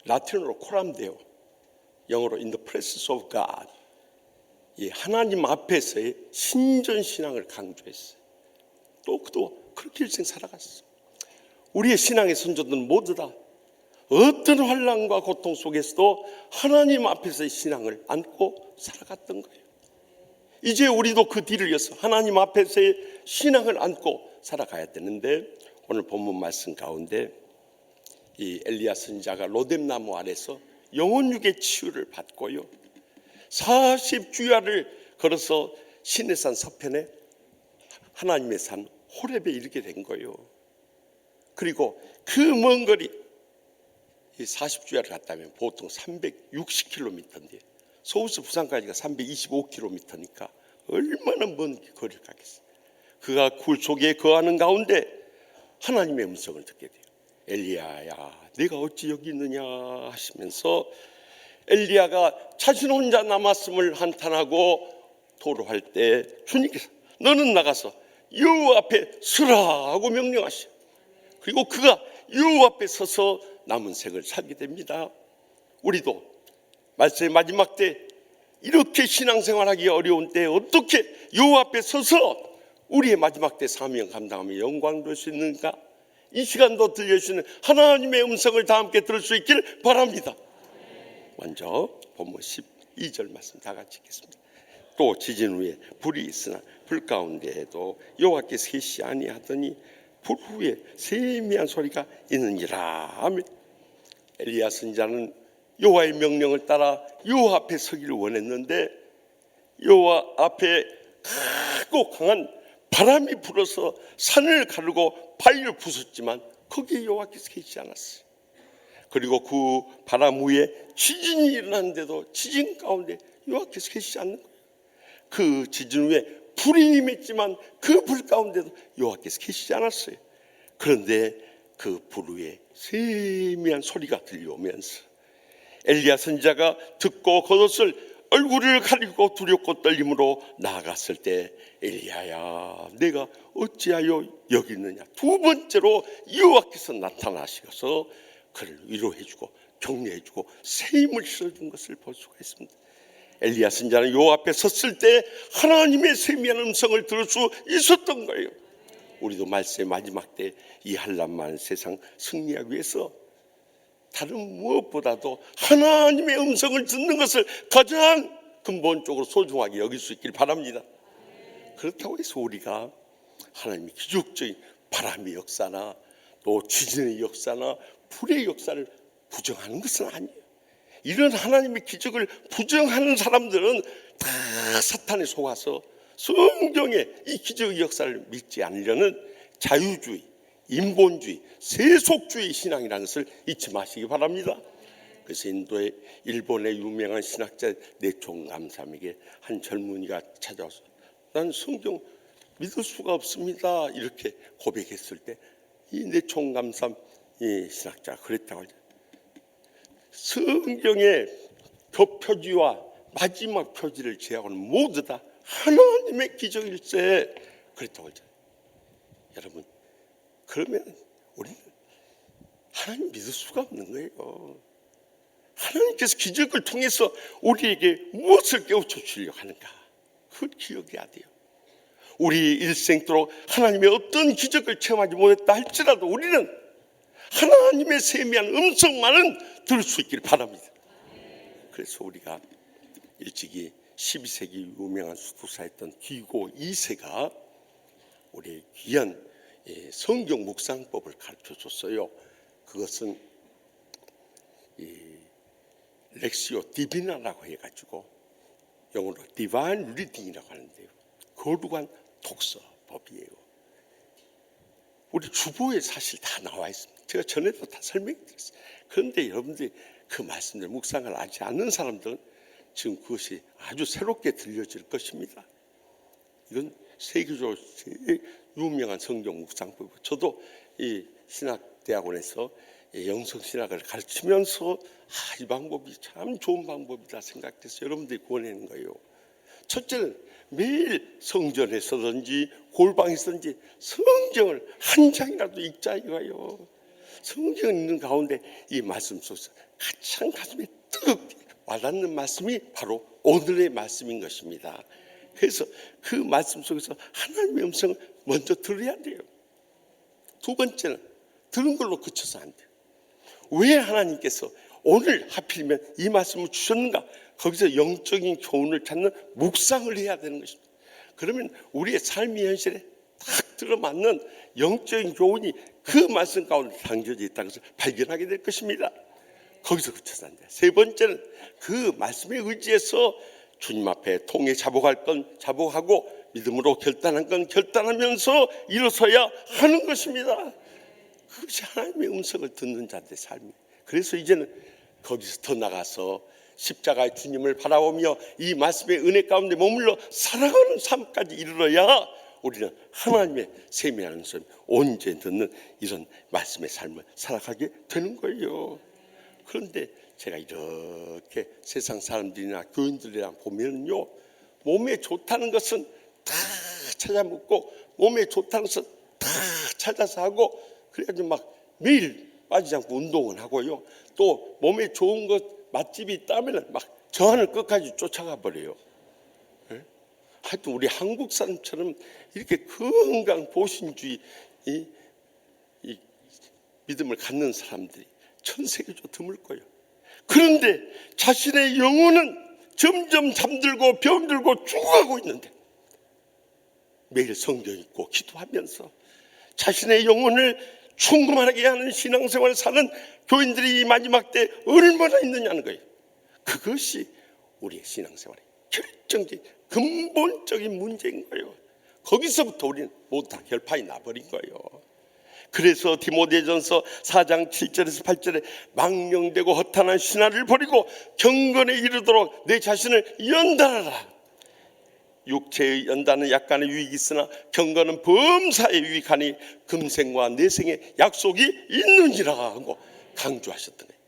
라틴어로 코람데오, 영어로 In the presence of God, 이 하나님 앞에서의 신전신앙을 강조했어요. 또 그도 그렇게 일생 살아갔어. 우리의 신앙의 선조들은 모두 다 어떤 환난과 고통 속에서도 하나님 앞에서의 신앙을 안고 살아갔던 거예요. 이제 우리도 그 뒤를 이어서 하나님 앞에서의 신앙을 안고 살아가야 되는데, 오늘 본문 말씀 가운데 이 엘리야 선지자가 로뎀나무 아래서 영혼육의 치유를 받고요, 40주야를 걸어서 시내산 서편에 하나님의 산 호렙에 이르게 된 거예요. 그리고 그 먼 거리, 이 40주야를 갔다면 보통 360km인데 서울에서 부산까지가 325km니까 얼마나 먼 거리를 가겠어요. 그가 굴 속에 거하는 가운데 하나님의 음성을 듣게 돼요. 엘리야야, 내가 어찌 여기 있느냐 하시면서 엘리야가 자신 혼자 남았음을 한탄하고 토로할 때 주님께서 너는 나가서 여호와 앞에 서라 하고 명령하셔. 그리고 그가 여호와 앞에 서서 남은 생을 살게 됩니다. 우리도 말씀의 마지막 때 이렇게 신앙생활하기 어려운 때 어떻게 여호와 앞에 서서 우리의 마지막 때 사명 감당하며 영광 돌 수 있는가? 이 시간도 들려주시는 하나님의 음성을 다 함께 들을 수 있길 바랍니다. 먼저 본문 12절 말씀 다 같이 읽겠습니다. 또 지진 후에 불이 있으나 불 가운데에도 여호와께서 계시지 아니하더니 불 후에 세미한 소리가 있느니라 하며, 엘리야 선지자는 여호와의 명령을 따라 여호와 앞에 서기를 원했는데 여호와 앞에 크고 강한 바람이 불어서 산을 가르고 바위를 부쉈지만 거기에 여호와께서 계시지 않았어요. 그리고 그 바람 위에 지진이 일어났는데도 지진 가운데 여호와께서 계시지 않는 거예요. 그 지진 위에 불이 임했지만 그 불 가운데도 여호와께서 계시지 않았어요. 그런데 그 불 위에 세미한 소리가 들려오면서 엘리야 선지자가 듣고 겉옷을 얼굴을 가리고 두렵고 떨림으로 나아갔을 때 엘리야야, 내가 어찌하여 여기 있느냐. 두 번째로 여호와께서 나타나셔서 그를 위로해주고 격려해주고 새 힘을 실어준 것을 볼 수가 있습니다. 엘리야 선지자는 여호와 앞에 섰을 때 하나님의 세미한 음성을 들을 수 있었던 거예요. 우리도 말세의 마지막 때 이 한란만 세상 승리하기 위해서 다른 무엇보다도 하나님의 음성을 듣는 것을 가장 근본적으로 소중하게 여길 수 있길 바랍니다. 그렇다고 해서 우리가 하나님의 기적적인 바람의 역사나 또 지진의 역사나 불의 역사를 부정하는 것은 아니에요. 이런 하나님의 기적을 부정하는 사람들은 다 사탄에 속아서 성경의 이 기적의 역사를 믿지 않으려는 자유주의, 인본주의, 세속주의 신앙이라는 것을 잊지 마시기 바랍니다. 그래서 일본의 유명한 신학자 내총감삼에게 한 젊은이가 찾아와서 난 성경 믿을 수가 없습니다 이렇게 고백했을 때 이 내총감삼 신학자가 그랬다고 하죠. 성경의 교표지와 마지막 표지를 제하고는 모두 다 하나님의 기적일세 그랬다고 하죠. 여러분, 그러면 우리는 하나님 믿을 수가 없는 거예요. 하나님께서 기적을 통해서 우리에게 무엇을 깨우쳐 주려고 하는가? 그걸 기억해야 돼요. 우리 일생도록 하나님의 어떤 기적을 체험하지 못했다 할지라도 우리는 하나님의 세미한 음성만은 들을 수 있기를 바랍니다. 그래서 우리가 일찍이 12세기 유명한 수도사였던 귀고 2세가 우리 귀한 성경 묵상법을 가르쳐 줬어요. 그것은 렉시오 디비나라고 해가지고 영어로 디바인 리딩이라고 하는데요. 거룩한 독서법이에요. 우리 주보에 사실 다 나와 있습니다. 제가 전에도 다 설명드렸어요. 그런데 여러분들이 그 말씀들 묵상을 하지 않는 사람들은 지금 그것이 아주 새롭게 들려질 것입니다. 이건 세계적으로 제일 유명한 성경 묵상법이고, 저도 이 신학대학원에서 영성신학을 가르치면서 이 방법이 참 좋은 방법이다 생각돼서 여러분들이 권하는 거예요. 첫째는 매일 성전에서든지 골방에서든지 성경을 한 장이라도 읽자 이거예요. 성경 읽는 가운데 이 말씀 속에서 가장 가슴에 뜨겁게 와닿는 말씀이 바로 오늘의 말씀인 것입니다. 그래서 그 말씀 속에서 하나님의 음성을 먼저 들어야 돼요. 두 번째는 들은 걸로 그쳐서 안 돼요. 왜 하나님께서 오늘 하필이면 이 말씀을 주셨는가? 거기서 영적인 교훈을 찾는 묵상을 해야 되는 것입니다. 그러면 우리의 삶의 현실에 딱 들어맞는 영적인 교훈이 그 말씀 가운데 담겨져 있다는 것을 발견하게 될 것입니다. 거기서 그쳐서 안 돼요. 세 번째는 그 말씀에 의지해서 주님 앞에 통해 자복할 건 자복하고 믿음으로 결단한 건 결단하면서 일어서야 하는 것입니다. 그것이 하나님의 음성을 듣는 자들의 삶이에요. 그래서 이제는 거기서 더 나가서 십자가의 주님을 바라보며 이 말씀의 은혜 가운데 머물러 살아가는 삶까지 이르러야 우리는 하나님의 세미한 음성 언제 듣는 이런 말씀의 삶을 살아가게 되는 거예요. 그런데 제가 이렇게 세상 사람들이나 교인들이랑 보면요, 몸에 좋다는 것은 다 찾아 묻고 몸에 좋다는 것은 다 찾아서 하고, 그래가지고 막 매일 빠지지 않고 운동은 하고요. 또 몸에 좋은 것 맛집이 있다면 막 저 하늘 끝까지 쫓아가 버려요. 하여튼 우리 한국 사람처럼 이렇게 건강 보신주의 이 믿음을 갖는 사람들이 전 세계적으로 드물 거예요. 그런데 자신의 영혼은 점점 잠들고 병들고 죽어가고 있는데 매일 성경 읽고 기도하면서 자신의 영혼을 충만하게 하는 신앙생활을 사는 교인들이 이 마지막 때 얼마나 있느냐는 거예요. 그것이 우리의 신앙생활의 결정적인 근본적인 문제인 거예요. 거기서부터 우리는 모두 다 결판이 나버린 거예요. 그래서 디모데전서 4장 7절에서 8절에 망령되고 허탄한 신화를 버리고 경건에 이르도록 내 자신을 연단하라. 육체의 연단은 약간의 유익이 있으나 경건은 범사에 유익하니 금생과 내생에 약속이 있느니라 하고 강조하셨던 거예요.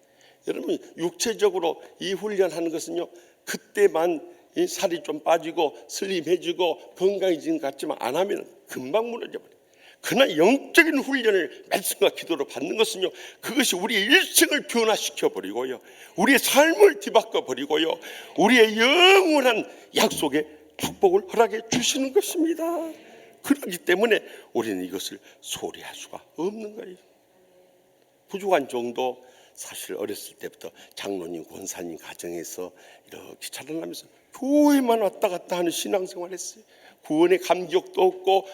여러분, 육체적으로 이 훈련하는 것은요, 그때만 이 살이 좀 빠지고 슬림해지고 건강해지는 것 같지만 안 하면 금방 무너져 버려요. 그러나 영적인 훈련을 말씀과 기도로 받는 것은요, 그것이 우리의 일생을 변화시켜 버리고요, 우리의 삶을 뒤바꿔 버리고요, 우리의 영원한 약속의 축복을 허락해 주시는 것입니다. 그렇기 때문에 우리는 이것을 소홀히 할 수가 없는 거예요. 부족한 정도, 사실 어렸을 때부터 장로님, 권사님 가정에서 이렇게 자라나면서 교회만 왔다 갔다 하는 신앙생활을 했어요. 구원의 감격도 없고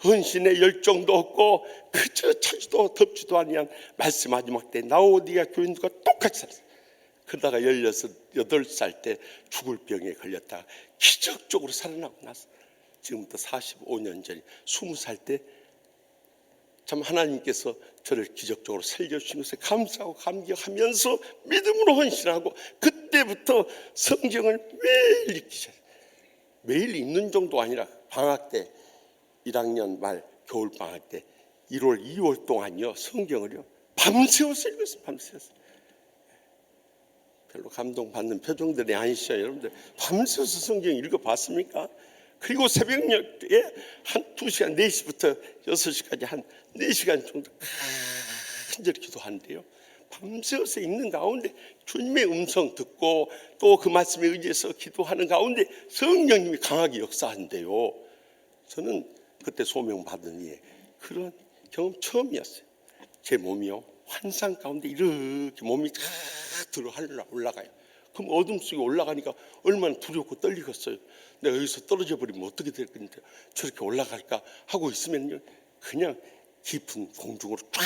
헌신의 열정도 없고 그저 차지도 덥지도 아니한 말씀 마지막 때 라오디가 교인들과 똑같이 살았어요. 그러다가 18살 때 죽을 병에 걸렸다가 기적적으로 살아나고 나서 지금부터 45년 전 20살 때 참 하나님께서 저를 기적적으로 살려주신 것에 감사하고 감격하면서 믿음으로 헌신하고, 그때부터 성경을 매일 읽기 시작해요. 매일 읽는 정도 아니라 방학 때 1학년 말 겨울방학 때 1월 2월 동안요, 성경을요 밤새워서 읽었어요. 밤새워서. 별로 감동받는 표정들이 아니시죠, 여러분들? 밤새워서 성경 읽어봤습니까? 그리고 새벽에 한 2시간, 4시부터 6시까지 한 4시간 정도 간절히 기도하는데요, 밤새워서 읽는 가운데 주님의 음성 듣고 또 그 말씀에 의지해서 기도하는 가운데 성령님이 강하게 역사한대요. 저는 그때 소명받은 이에 그런 경험 처음이었어요. 제 몸이요, 환상 가운데 이렇게 몸이 쫙 들어 하늘로 올라가요. 그럼 어둠 속에 올라가니까 얼마나 두렵고 떨리겠어요. 내가 여기서 떨어져 버리면 어떻게 될 건데 저렇게 올라갈까 하고 있으면요, 그냥 깊은 공중으로 쫙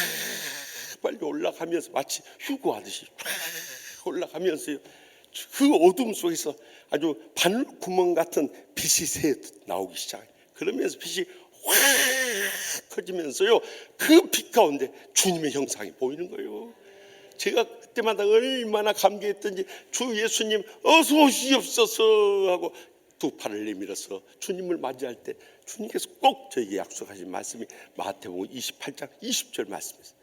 빨리 올라가면서 마치 휴구하듯이 쫙 올라가면서요, 그 어둠 속에서 아주 바늘구멍 같은 빛이 새 나오기 시작해요. 그러면서 빛이 확 커지면서요, 그 빛 가운데 주님의 형상이 보이는 거예요. 제가 그때마다 얼마나 감개했던지, 주 예수님 어서 오시옵소서 하고 두 팔을 내밀어서 주님을 맞이할 때 주님께서 꼭 저에게 약속하신 말씀이 마태복음 28장 20절 말씀이었어요.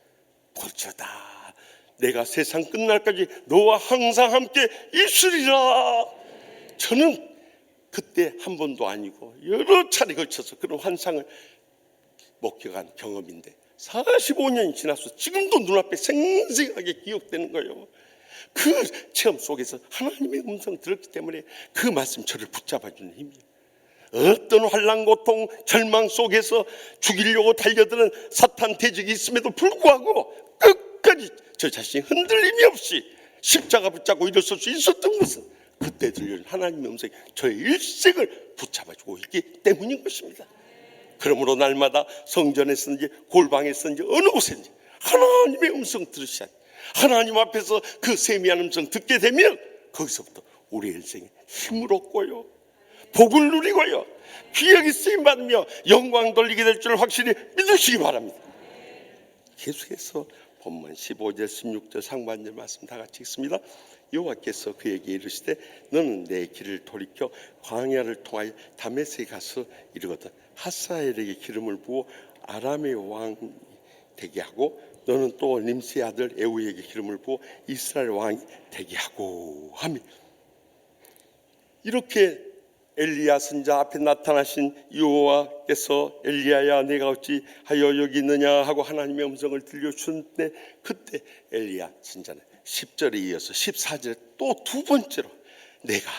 볼지어다 내가 세상 끝날까지 너와 항상 함께 있으리라. 저는 그때 한 번도 아니고 여러 차례 걸쳐서 그런 환상을 목격한 경험인데 45년이 지나서 지금도 눈앞에 생생하게 기억되는 거예요. 그 체험 속에서 하나님의 음성 들었기 때문에 그 말씀 저를 붙잡아주는 힘이에요. 어떤 환난, 고통, 절망 속에서 죽이려고 달려드는 사탄 대적이 있음에도 불구하고 끝까지 저 자신이 흔들림이 없이 십자가 붙잡고 일어설 수 있었던 것은 그때 들려준 하나님의 음성이 저의 일생을 붙잡아주고 있기 때문인 것입니다. 그러므로 날마다 성전에서든지 골방에서든지 어느 곳에든지 하나님의 음성 들으셔야 돼요. 하나님 앞에서 그 세미한 음성 듣게 되면 거기서부터 우리의 일생에 힘을 얻고요, 복을 누리고요, 귀하게 쓰임받으며 영광 돌리게 될 줄 확실히 믿으시기 바랍니다. 계속해서 본문 15절 16절 상반절 말씀 다 같이 읽습니다. 여호와께서 그에게 이르시되 너는 내 길을 돌이켜 광야를 통하여 다메섹에 가서 이르거든 하사엘에게 기름을 부어 아람의 왕이 되게 하고 너는 또 nim시의 아들 에후에게 기름을 부어 이스라엘 왕이 되게 하고 하며, 이렇게 엘리야 선자 앞에 나타나신 여호와께서 엘리야야 내가 어찌 하여 여기 있느냐 하고 하나님의 음성을 들려주는데, 그때 엘리야 선자는 10절에 이어서 14절에 또 두 번째로 내가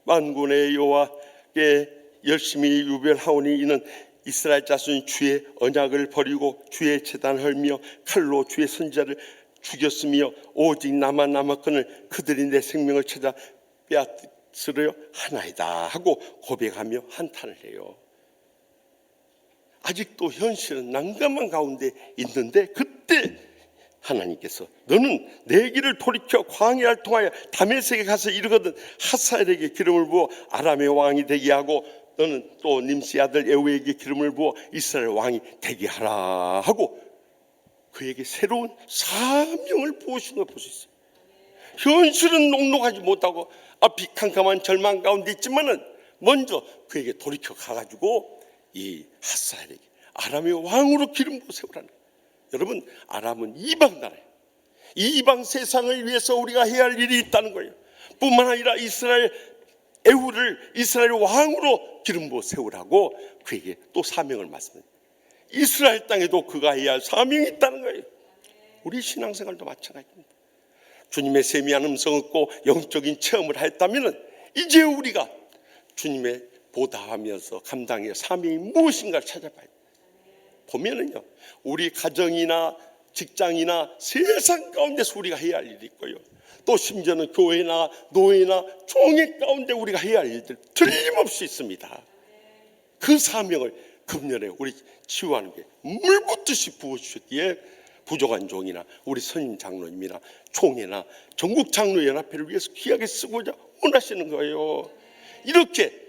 만군의 여호와께 열심히 유별하오니 이는 이스라엘 자손이 주의 언약을 버리고 주의 제단을 헐며 칼로 주의 선지자를 죽였으며 오직 나만 남았거늘 그들이 내 생명을 찾아 빼앗으려 하나이다 하고 고백하며 한탄을 해요. 아직도 현실은 난감한 가운데 있는데 그때 하나님께서 너는 내 길을 돌이켜 광야를 통하여 다메섹에 가서 이르거든 하사엘에게 기름을 부어 아람의 왕이 되게 하고 너는 또 nim시의 아들 에후에게 기름을 부어 이스라엘 왕이 되게 하라 하고 그에게 새로운 사명을 부으신 걸 볼 수 있어요. 현실은 녹록하지 못하고 앞이 캄캄한 절망 가운데 있지만은 먼저 그에게 돌이켜 가가지고 이 하사엘에게 아람의 왕으로 기름 부어 세우라는 거예요. 여러분, 아람은 이방 나라예요. 이 이방 세상을 위해서 우리가 해야 할 일이 있다는 거예요. 뿐만 아니라 이스라엘 에후를 이스라엘 왕으로 기름 부어 세우라고 그에게 또 사명을 말씀해요. 이스라엘 땅에도 그가 해야 할 사명이 있다는 거예요. 우리 신앙생활도 마찬가지입니다. 주님의 세미한 음성을 듣고 영적인 체험을 했다면 이제 우리가 주님의 보답하면서 감당해야 할 사명이 무엇인가를 찾아봐야 돼요. 보면은요, 우리 가정이나 직장이나 세상 가운데서 우리가 해야 할 일이 있고요, 또 심지어는 교회나 노예나 종의 가운데 우리가 해야 할 일들 틀림없이 있습니다. 그 사명을 금년에 우리 치유하는 게 물붓듯이 부어주셨기에 부족한 종이나 우리 선임 장로님이나 총회나 전국 장로연합회를 위해서 귀하게 쓰고자 원하시는 거예요. 이렇게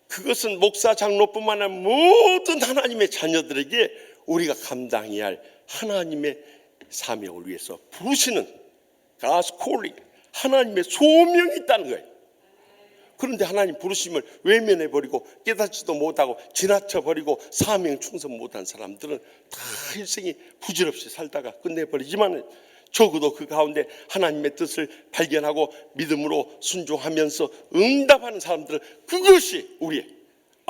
그것은 목사 장로뿐만 아니라 모든 하나님의 자녀들에게 우리가 감당해야 할 하나님의 사명을 위해서 부르시는 God's calling, 하나님의 소명이 있다는 거예요. 그런데 하나님 부르심을 외면해버리고 깨닫지도 못하고 지나쳐버리고 사명 충성 못한 사람들은 다 일생이 부질없이 살다가 끝내버리지만 적어도 그 가운데 하나님의 뜻을 발견하고 믿음으로 순종하면서 응답하는 사람들은 그것이 우리의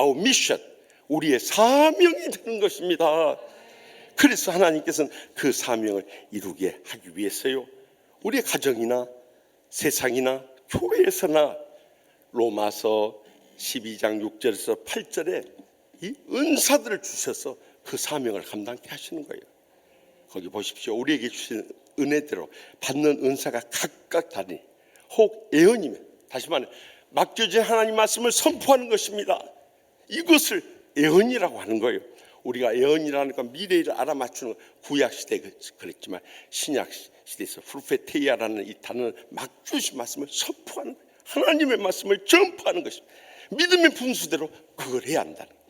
our mission, 우리의 사명이 되는 것입니다. 그래서 하나님께서는 그 사명을 이루게 하기 위해서요, 우리의 가정이나 세상이나 교회에서나 로마서 12장 6절에서 8절에 이 은사들을 주셔서 그 사명을 감당케 하시는 거예요. 거기 보십시오. 우리에게 주신 은혜대로 받는 은사가 각각 다르니 혹 예언이면, 다시 말해 맡겨진 하나님 말씀을 선포하는 것입니다. 이것을 예언이라고 하는 거예요. 우리가 예언이라는 건 미래를 알아맞추는 구약시대에 그랬지만 신약시대에서 프로페테이아라는 이 단어는 맡겨주신 말씀을 선포하는 거예요. 하나님의 말씀을 전파하는 것입니다. 믿음의 분수대로 그걸 해야 한다는 거예요.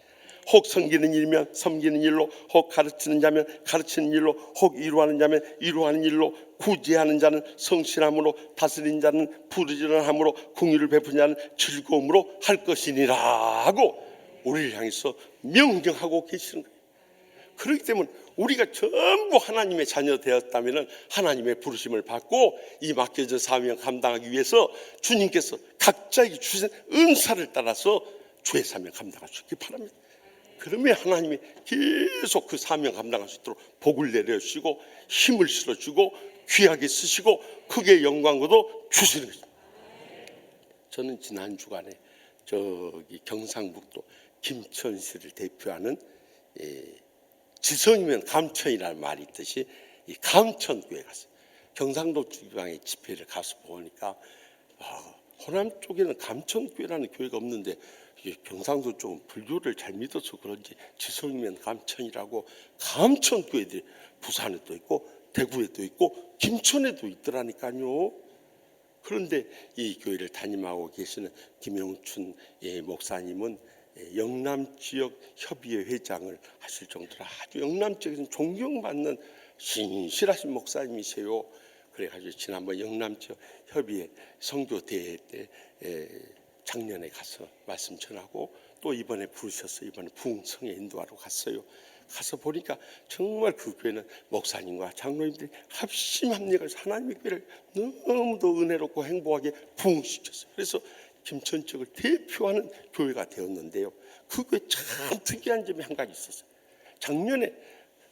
혹 섬기는 일이면 섬기는 일로, 혹 가르치는 자면 가르치는 일로, 혹 위로하는 자면 위로하는 일로, 구제하는 자는 성실함으로, 다스리는 자는 부르짖음함으로, 긍휼을 베푸는 자는 즐거움으로 할 것이니라 하고 우리를 향해서 명령하고 계시는 거예요. 그렇기 때문에 우리가 전부 하나님의 자녀 되었다면 하나님의 부르심을 받고 이 맡겨진 사명 감당하기 위해서 주님께서 각자에게 주신 은사를 따라서 주의 사명 감당할 수 있기 바랍니다. 그러면 하나님이 계속 그 사명 감당할 수 있도록 복을 내려주시고 힘을 실어주고 귀하게 쓰시고 크게 영광도 주시는 거죠. 저는 지난 주간에 저기 경상북도 김천시를 대표하는 지성이면 감천이라는 말이 있듯이 이 감천교회 갔어요. 경상도 지방의 집회를 가서 보니까 호남 쪽에는 감천교회라는 교회가 없는데 경상도 쪽은 불교를 잘 믿어서 그런지 지성이면 감천이라고 감천교회들이 부산에도 있고 대구에도 있고 김천에도 있더라니까요. 그런데 이 교회를 담임하고 계시는 김영춘 목사님은 영남 지역 협의회 회장을 하실 정도로 아주 영남 지역에서 존경받는 신실하신 목사님이세요. 그래가지고 지난번 영남 지역 협의회 선교대회 때 작년에 가서 말씀 전하고 또 이번에 부르셔서 이번에 부흥성에 인도하러 갔어요. 가서 보니까 정말 그 교회는 목사님과 장로님들이 합심합력해서 하나님의 교회를 너무도 은혜롭고 행복하게 부흥시켰어요. 그래서 김천 쪽을 대표하는 교회가 되었는데요. 그 교회 참 특이한 점이 한 가지 있었어요. 작년에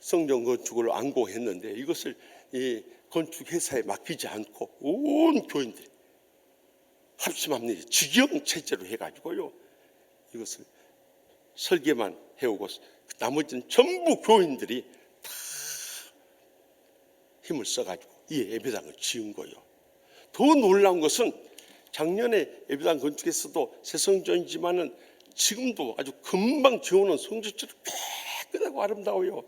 성전 건축을 완공했는데 이것을 이 건축회사에 맡기지 않고 온 교인들이 합심합니다. 직영 체제로 해가지고요. 이것을 설계만 해오고 나머지는 전부 교인들이 다 힘을 써가지고 이 예배당을 지은 거예요. 더 놀라운 것은 작년에 예배당 건축에서도 새 성전이지만은 지금도 아주 금방 지어놓은 성전처럼 깨끗하고 아름다워요.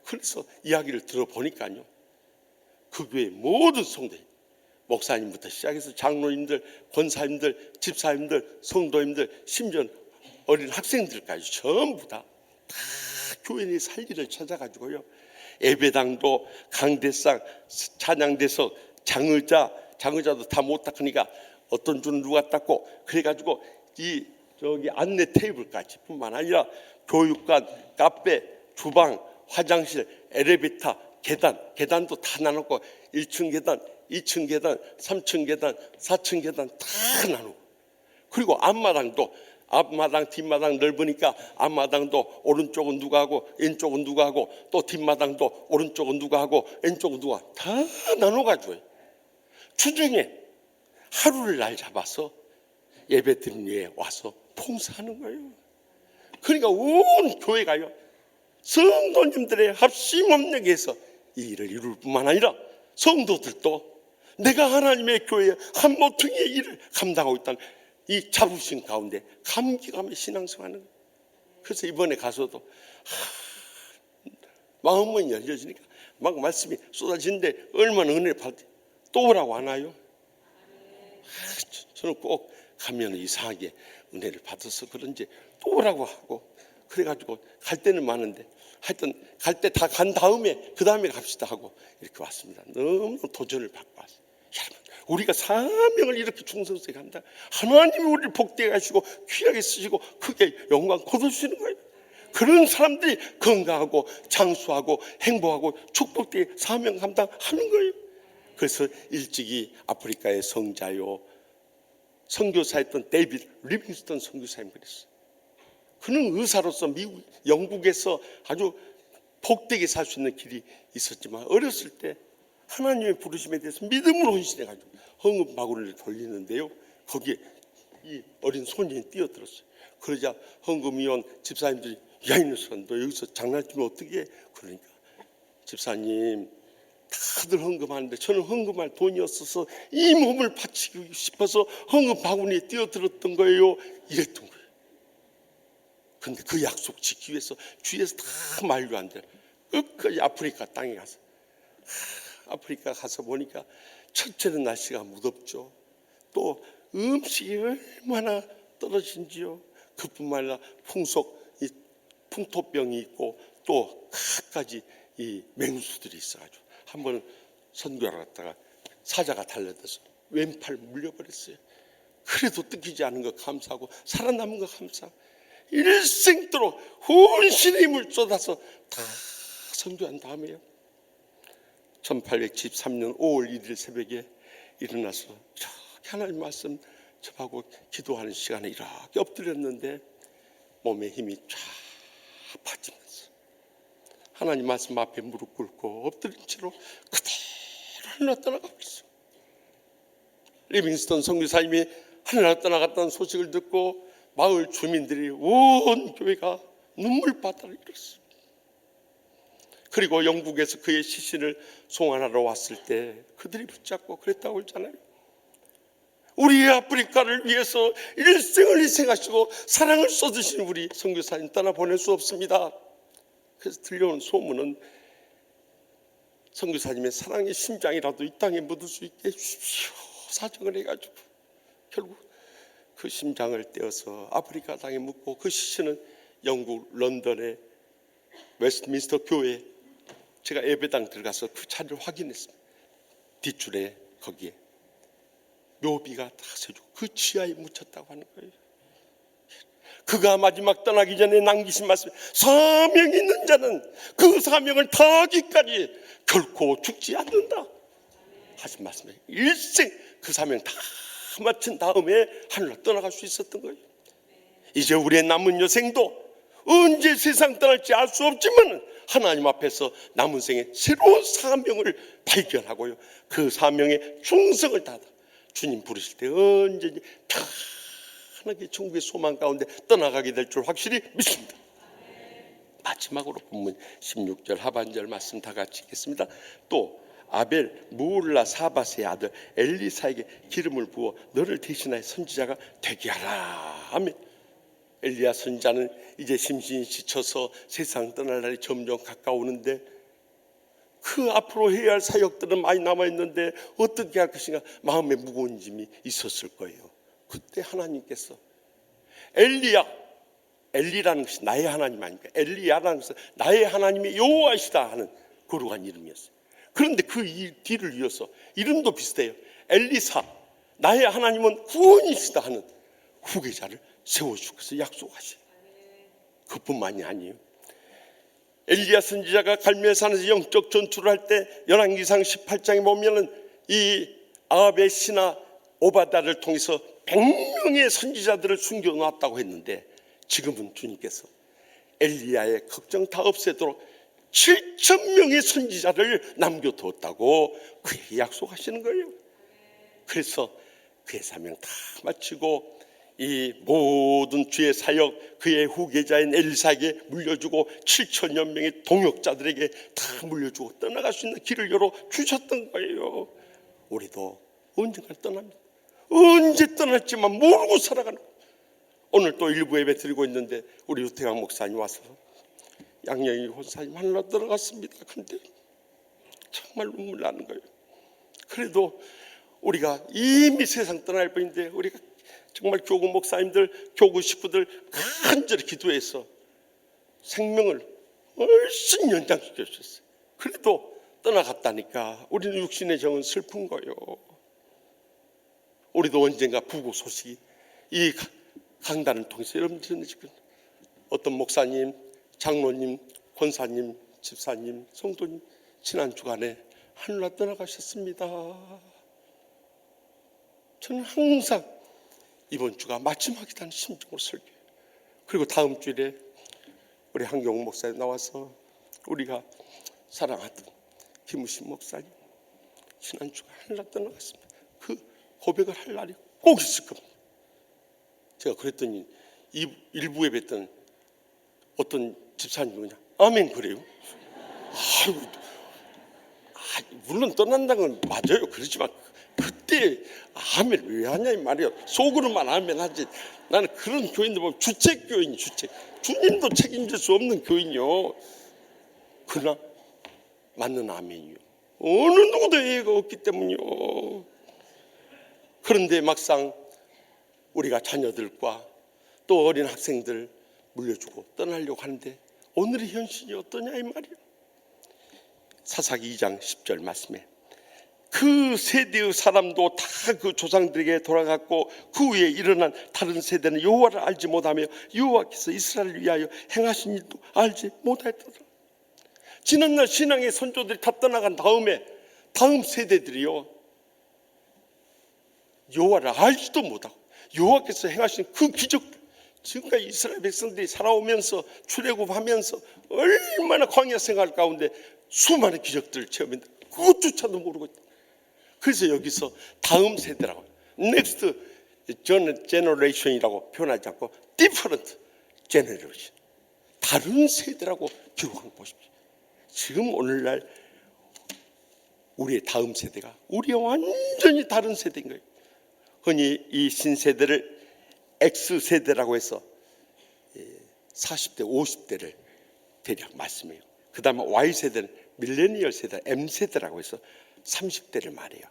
그래서 이야기를 들어보니까요. 그 교회 모든 성도들, 목사님부터 시작해서 장로님들, 권사님들, 집사님들, 성도님들, 심지어 어린 학생들까지 전부 다 교인의 살기를 찾아가지고요. 예배당도 강대상, 찬양대석, 장의자도 다 못 닦으니까 어떤 줄은 누가 닦고 그래가지고 이 저기 안내 테이블까지 뿐만 아니라 교육관, 카페, 주방, 화장실, 엘리베이터, 계단도 다 나눴고 1층 계단, 2층 계단, 3층 계단, 4층 계단 다 나누고 그리고 앞마당, 뒷마당 넓으니까 앞마당도 오른쪽은 누가 하고 왼쪽은 누가 하고 또 뒷마당도 오른쪽은 누가 하고 왼쪽은 누가 다 나눠가지고요. 주중에 하루를 날 잡아서 예배드린 위에 와서 봉사하는 거예요. 그러니까 온 교회가요. 성도님들의 합심협력에서 이 일을 이룰 뿐만 아니라 성도들도 내가 하나님의 교회에 한 모퉁이의 일을 감당하고 있다는 이 자부심 가운데 감기감에 신앙생활하는 거예요. 그래서 이번에 가서도 마음은 열려지니까 막 말씀이 쏟아지는데 얼마나 은혜를 받지 또 오라고 하나요? 저는 꼭 가면 이상하게 은혜를 받아서 그런지 또 오라고 하고 그래가지고 갈 때는 많은데 하여튼 갈 때 다 간 다음에 그 다음에 갑시다 하고 이렇게 왔습니다. 너무 도전을 받고 왔어요. 여러분 우리가 사명을 이렇게 충성스럽게 한다. 하나님이 우리를 복되게 하시고 귀하게 쓰시고 크게 영광 거두시는 거예요. 그런 사람들이 건강하고 장수하고 행복하고 축복되게 사명 감당하는 거예요. 그래서 일찍이 아프리카의 성자요 선교사였던 데이비드 리빙스턴 선교사님 그랬어요. 그는 의사로서 영국에서 아주 복되게 살 수 있는 길이 있었지만 어렸을 때 하나님의 부르심에 대해서 믿음으로 헌신해가지고 헌금 바구니를 돌리는데요, 거기에 이 어린 소년이 뛰어들었어요. 그러자 헌금위원 집사님들이, 야 이놈아, 너 여기서 장난치면 어떻게 해? 그러니까 집사님, 다들 헌금하는데 저는 헌금할 돈이 없어서 이 몸을 바치고 싶어서 헌금 바구니에 뛰어들었던 거예요, 이랬던 거예요. 근데 그 약속 지키기 위해서 주위에서 다 말도 안 돼. 끝까지 아프리카 땅에 가서, 아프리카 가서 보니까 첫째는 날씨가 무덥죠. 또 음식이 얼마나 떨어진지요. 그뿐만 아니라 이 풍토병이 있고 또 갖가지 이 맹수들이 있어가지고 한 번은 선교하러 갔다가 사자가 달려들어서 왼팔 물려버렸어요. 그래도 뜯기지 않은 거 감사하고 살아남은 거 감사하고 일생도록 혼신의 힘을 쏟아서 다 선교한 다음에요, 1873년 5월 1일 새벽에 일어나서 이렇게 하나님 말씀 접하고 기도하는 시간에 이렇게 엎드렸는데 몸에 힘이 쫙 빠지면서 하나님 말씀 앞에 무릎 꿇고 엎드린 채로 그대로 하늘로 떠나가 버렸어요. 리빙스턴 선교사님이 하늘로 떠나갔다는 소식을 듣고 마을 주민들이 온 교회가 눈물바다를 일었어요. 그리고 영국에서 그의 시신을 송환하러 왔을 때 그들이 붙잡고 그랬다고 했잖아요. 우리 아프리카를 위해서 일생을 희생하시고 사랑을 쏟으신 우리 선교사님 떠나보낼 수 없습니다. 그래서 들려오는 소문은 선교사님의 사랑의 심장이라도 이 땅에 묻을 수 있게 해주십시오 사정을 해가지고 결국 그 심장을 떼어서 아프리카 땅에 묻고 그 시신은 영국 런던의 웨스트민스터 교회, 제가 예배당 들어가서 그 자리를 확인했습니다. 뒷줄에 거기에 묘비가 다 세주고 그 지하에 묻혔다고 하는 거예요. 그가 마지막 떠나기 전에 남기신 말씀, 사명이 있는 자는 그 사명을 다하기까지 결코 죽지 않는다 하신 말씀에 일생 그 사명 다 마친 다음에 하늘로 떠나갈 수 있었던 거예요. 이제 우리의 남은 여생도 언제 세상 떠날지 알 수 없지만 하나님 앞에서 남은 생에 새로운 사명을 발견하고요, 그 사명에 충성을 다하다 주님 부르실 때 언제든지 편하게 천국의 소망 가운데 떠나가게 될 줄 확실히 믿습니다. 마지막으로 본문 16절 하반절 말씀 다 같이 읽겠습니다. 또 아벨 무올라 사바스의 아들 엘리사에게 기름을 부어 너를 대신하여 선지자가 되게 하라 하며, 엘리야 선지자는 이제 심신이 지쳐서 세상 떠날 날이 점점 가까우는데 그 앞으로 해야 할 사역들은 많이 남아있는데 어떻게 할 것인가 마음에 무거운 짐이 있었을 거예요. 그때 하나님께서 엘리라는 것이 나의 하나님 아닙니까? 엘리야라는 것은 나의 하나님이 여호와이시다 하는 거룩한 이름이었어요. 그런데 그 뒤를 이어서 이름도 비슷해요. 엘리사, 나의 하나님은 구원이시다 하는 후계자를 세워줄 것을 약속하셔요. 그뿐만이 아니에요. 엘리야 선지자가 갈멜산에서 영적 전투를 할 때 열왕기상 18장에 보면은 이 아합의 신하 오바다를 통해서 100명의 선지자들을 숨겨놓았다고 했는데 지금은 주님께서 엘리야의 걱정 다 없애도록 7,000명의 선지자를 남겨두었다고 그에게 약속하시는 거예요. 그래서 그의 사명 다 마치고 이 모든 주의 사역 그의 후계자인 엘리사에게 물려주고 7천여 명의 동역자들에게 다 물려주고 떠나갈 수 있는 길을 열어주셨던 거예요. 우리도 언젠가 떠납니다. 언제 떠날지만 모르고 살아가는 거예요. 오늘 또 일부 예배 드리고 있는데 우리 유태강 목사님 와서 양영희 권사님 하늘로 들어갔습니다. 근데 정말 눈물 나는 거예요. 그래도 우리가 이미 세상 떠날 뿐인데 우리가 정말 교구 목사님들, 교구 식구들 간절히 기도해서 생명을 훨씬 연장시켜 주셨어요. 그래도 떠나갔다니까 우리는 육신의 정은 슬픈 거예요. 우리도 언젠가 부고 소식이 이 강단을 통해서 여러분들은 지금 어떤 목사님, 장로님, 권사님, 집사님, 성도님 지난 주간에 하늘로 떠나가셨습니다. 저는 항상 이번 주가 마지막이라는 심정으로 설교해요. 그리고 다음 주일에 우리 한경 목사님 나와서 우리가 사랑하던 김우신 목사님 지난주가 하늘날 떠나갔습니다. 그 고백을 할 날이 꼭 있을 겁니다. 제가 그랬더니 일부에 뵀던 어떤 집사님이 그냥 아멘 그래요. 물론 떠난다는 건 맞아요. 그렇지만 그때 아멘 왜 하냐 이 말이에요. 속으로만 아멘 하지. 나는 그런 교인들 보면 주책 교인, 주님도 책임질 수 없는 교인이요. 그러나 맞는 아멘이요. 어느 누구도 예의가 없기 때문이요. 그런데 막상 우리가 자녀들과 또 어린 학생들 물려주고 떠나려고 하는데 오늘의 현실이 어떠냐 이 말이에요. 사사기 2장 10절 말씀에 그 세대의 사람도 다 그 조상들에게 돌아갔고 그 후에 일어난 다른 세대는 여호와를 알지 못하며 여호와께서 이스라엘을 위하여 행하신 일도 알지 못하였더라. 지난날 신앙의 선조들이 다 떠나간 다음에 다음 세대들이요 여호와를 알지도 못하고 여호와께서 행하신 그 기적들, 지금까지 이스라엘 백성들이 살아오면서 출애굽하면서 얼마나 광야 생활 가운데 수많은 기적들을 체험했는데 그것조차도 모르고 있다. 그래서 여기서 다음 세대라고 next generation이라고 표현하지 않고 different generation, 다른 세대라고 기록한 것입니다. 지금 오늘날 우리의 다음 세대가 우리와 완전히 다른 세대인 거예요. 흔히 이 신세대를 X세대라고 해서 40대 50대를 대략 말씀해요. 그 다음에 Y세대는 밀레니얼 세대 M세대라고 해서 30대를 말해요.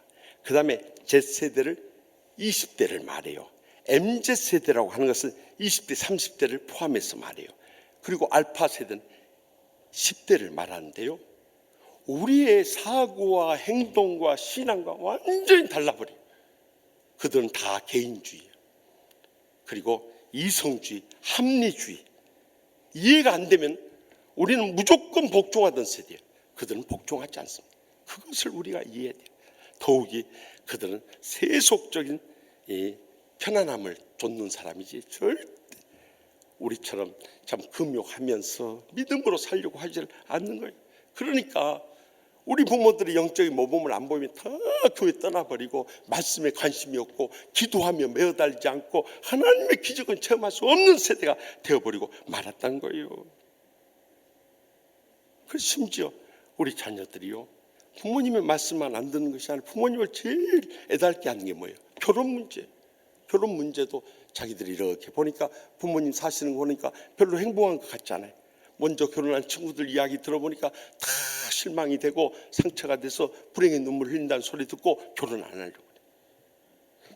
그 다음에 Z세대를 20대를 말해요. MZ세대라고 하는 것은 20대 30대를 포함해서 말해요. 그리고 알파세대는 10대를 말하는데요, 우리의 사고와 행동과 신앙과 완전히 달라버려요. 그들은 다 개인주의예요. 그리고 이성주의, 합리주의. 이해가 안 되면 우리는 무조건 복종하던 세대예요. 그들은 복종하지 않습니다. 그것을 우리가 이해해야 돼요. 더욱이 그들은 세속적인 편안함을 쫓는 사람이지 절대 우리처럼 참 금욕하면서 믿음으로 살려고 하지 않는 거예요. 그러니까 우리 부모들이 영적인 모범을 안 보이면 다 교회 떠나버리고 말씀에 관심이 없고 기도하며 매어달지 않고 하나님의 기적은 체험할 수 없는 세대가 되어버리고 말았다는 거예요. 그래서 심지어 우리 자녀들이요, 부모님의 말씀만 안 듣는 것이 아니라 부모님을 제일 애달게 하는 게 뭐예요? 결혼 문제. 결혼 문제도 자기들이 이렇게 보니까 부모님 사시는 거 보니까 별로 행복한 것 같지 않아요. 먼저 결혼한 친구들 이야기 들어보니까 다 실망이 되고 상처가 돼서 불행의 눈물 흘린다는 소리 듣고 결혼 안 하려고 그래요.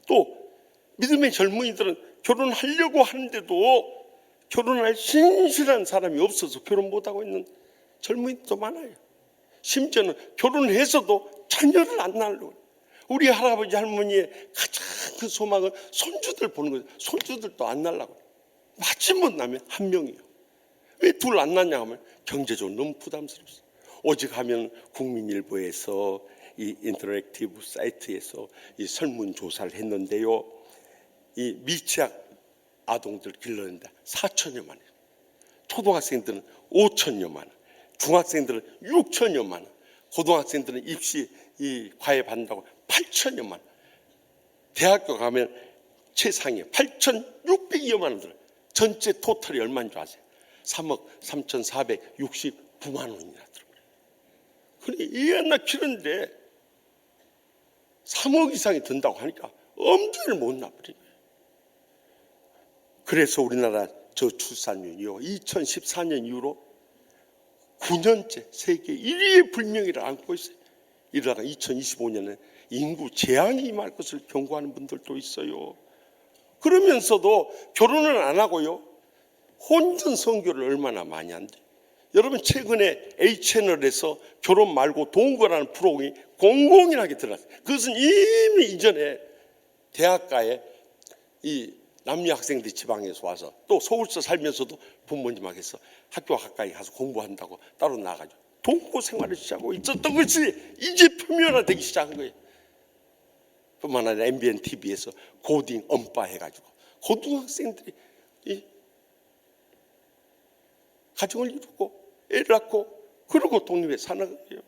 또 믿음의 젊은이들은 결혼하려고 하는데도 결혼할 신실한 사람이 없어서 결혼 못하고 있는 젊은이도 많아요. 심지어는 결혼해서도 자녀를 안 낳으려고 해요. 우리 할아버지 할머니의 가장 큰 소망은 손주들 보는 거예요. 손주들도 안 낳으려고 해요. 마지못 나면 한 명이에요. 왜 둘 안 낳냐 하면 경제적으로 너무 부담스럽어요. 오직 하면 국민일보에서 이 인터랙티브 사이트에서 이 설문조사를 했는데요, 이 미취학 아동들 길러낸다 4천여만 원, 초등학생들은 5천여만 원, 중학생들은 6천여만 원, 고등학생들은 입시 이 과외 받는다고 8천여만 원, 대학교 가면 최상위에 8,600여만 원 들어요. 전체 토탈이 얼마인 줄 아세요? 3억 3,469만 원이나 들어요. 그러니 이 하나 키우는데 3억 이상이 든다고 하니까 엄두를 못 놔버린 거예요. 그래서 우리나라 저출산율이요, 2014년 이후로 9년째 세계 1위의 불명예를 안고 있어요. 이러다가 2025년에 인구 재앙이 임할 것을 경고하는 분들도 있어요. 그러면서도 결혼을 안 하고요, 혼전 선교를 얼마나 많이 한대. 여러분, 최근에 A채널에서 결혼 말고 동거라는 프로그램이 공공연하게 들어갔어요. 그것은 이미 이전에 대학가에 이 남녀 학생들이 지방에서 와서 또 서울서 살면서도 부모님에게서 학교 가까이 가서 공부한다고 따로 나가지고 동거 생활을 시작하고 있었던 것이 이제 표면화되기 시작한 거예요. 뿐만 아니라 MBN TV에서 고딩 엄빠 해가지고 고등학생들이 이 가정을 이루고 애를 낳고 그러고 독립에 사는 거예요.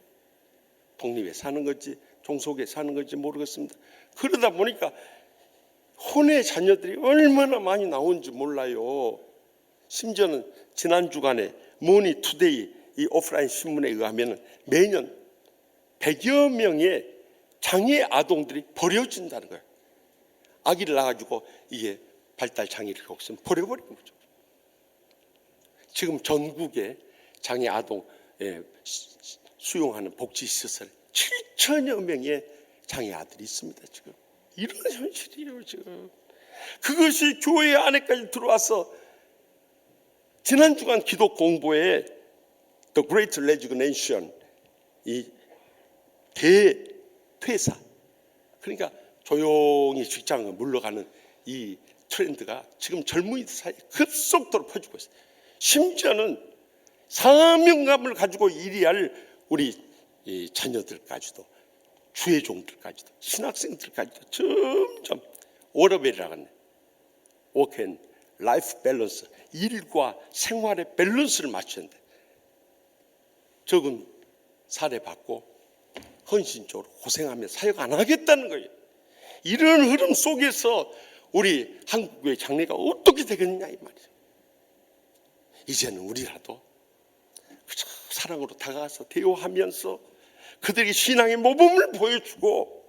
독립에 사는 건지 종속에 사는 건지 모르겠습니다. 그러다 보니까 혼의 자녀들이 얼마나 많이 나온지 몰라요. 심지어는 지난 주간에 머니투데이 이 오프라인 신문에 의하면 매년 100여 명의 장애 아동들이 버려진다는 거예요. 아기를 낳아가지고 이게 발달 장애를 겪으면 버려버리는 거죠. 지금 전국에 장애 아동 수용하는 복지시설 7천여 명의 장애 아들이 있습니다. 지금 이런 현실이에요. 지금 그것이 교회 안에까지 들어와서 지난 주간 기도 공부에 The Great Resignation, 이 대퇴사, 그러니까 조용히 직장을 물러가는 이 트렌드가 지금 젊은이들 사이에 급속도로 퍼지고 있어요. 심지어는 사명감을 가지고 일해야 할 우리 이 자녀들까지도, 주의 종들까지도, 신학생들까지도 점점 워러벨이라고 하네. 워크 앤 라이프 밸런스, 일과 생활의 밸런스를 맞추는데 적은 사례 받고 헌신적으로 고생하며 사역 안 하겠다는 거예요. 이런 흐름 속에서 우리 한국의 장래가 어떻게 되겠냐 이 말이죠. 이제는 우리라도 그저 사랑으로 다가가서 대화하면서 그들에게 신앙의 모범을 보여주고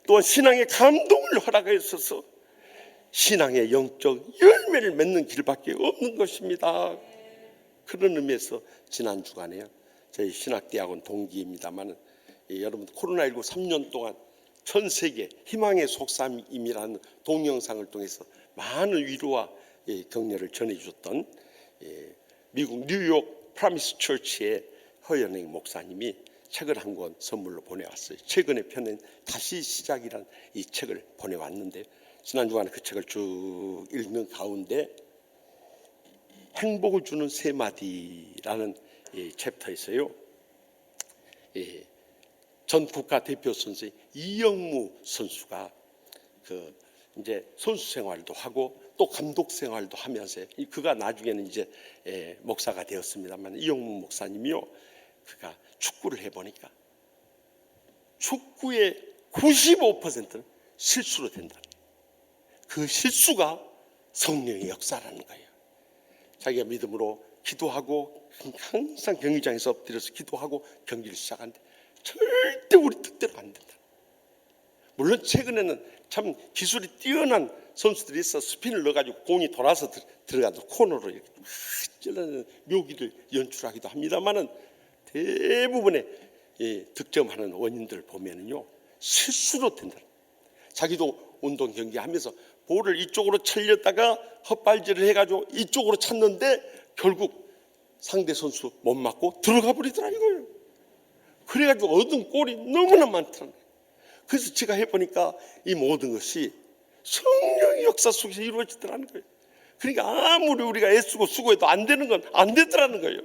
또한 신앙의 감동을 허락해 주셔서 신앙의 영적 열매를 맺는 길밖에 없는 것입니다. 그런 의미에서 지난 주간에요, 저희 신학대학원 동기입니다만 여러분 코로나19 3년 동안 전 세계 희망의 속삭임이라는 동영상을 통해서 많은 위로와 격려를 전해주셨던 미국 뉴욕 프라미스 처치의 허연행 목사님이 책을 한 권 선물로 보내왔어요. 최근에 펴낸 다시 시작이라는 이 책을 보내왔는데 지난 주간에 그 책을 쭉 읽는 가운데 행복을 주는 세 마디라는 챕터에서요, 전 국가 대표 선수의 이영무 선수가 그 이제 선수 생활도 하고 또 감독 생활도 하면서 그가 나중에는 이제 목사가 되었습니다만 이영무 목사님이요, 그가 축구를 해보니까 축구의 95%는 실수로 된다. 그 실수가 성령의 역사라는 거예요. 자기가 믿음으로 기도하고 항상 경기장에서 엎드려서 기도하고 경기를 시작하는데 절대 우리 뜻대로 안 된다. 물론 최근에는 참 기술이 뛰어난 선수들이 있어 스핀을 넣어가지고 공이 돌아서 들어가도 코너로 이렇게 찔러내는 묘기를 연출하기도 합니다만은 대부분의 득점하는 원인들을 보면은요 실수로 된다. 자기도 운동 경기하면서 볼을 이쪽으로 찰렸다가 헛발질을 해가지고 이쪽으로 찼는데 결국 상대 선수 못 맞고 들어가 버리더라 이거예요. 그래가지고 얻은 골이 너무나 많더라고요. 그래서 제가 해보니까 이 모든 것이 성령의 역사 속에서 이루어지더라는 거예요. 그러니까 아무리 우리가 애쓰고 수고해도 안 되는 건 안 되더라는 거예요.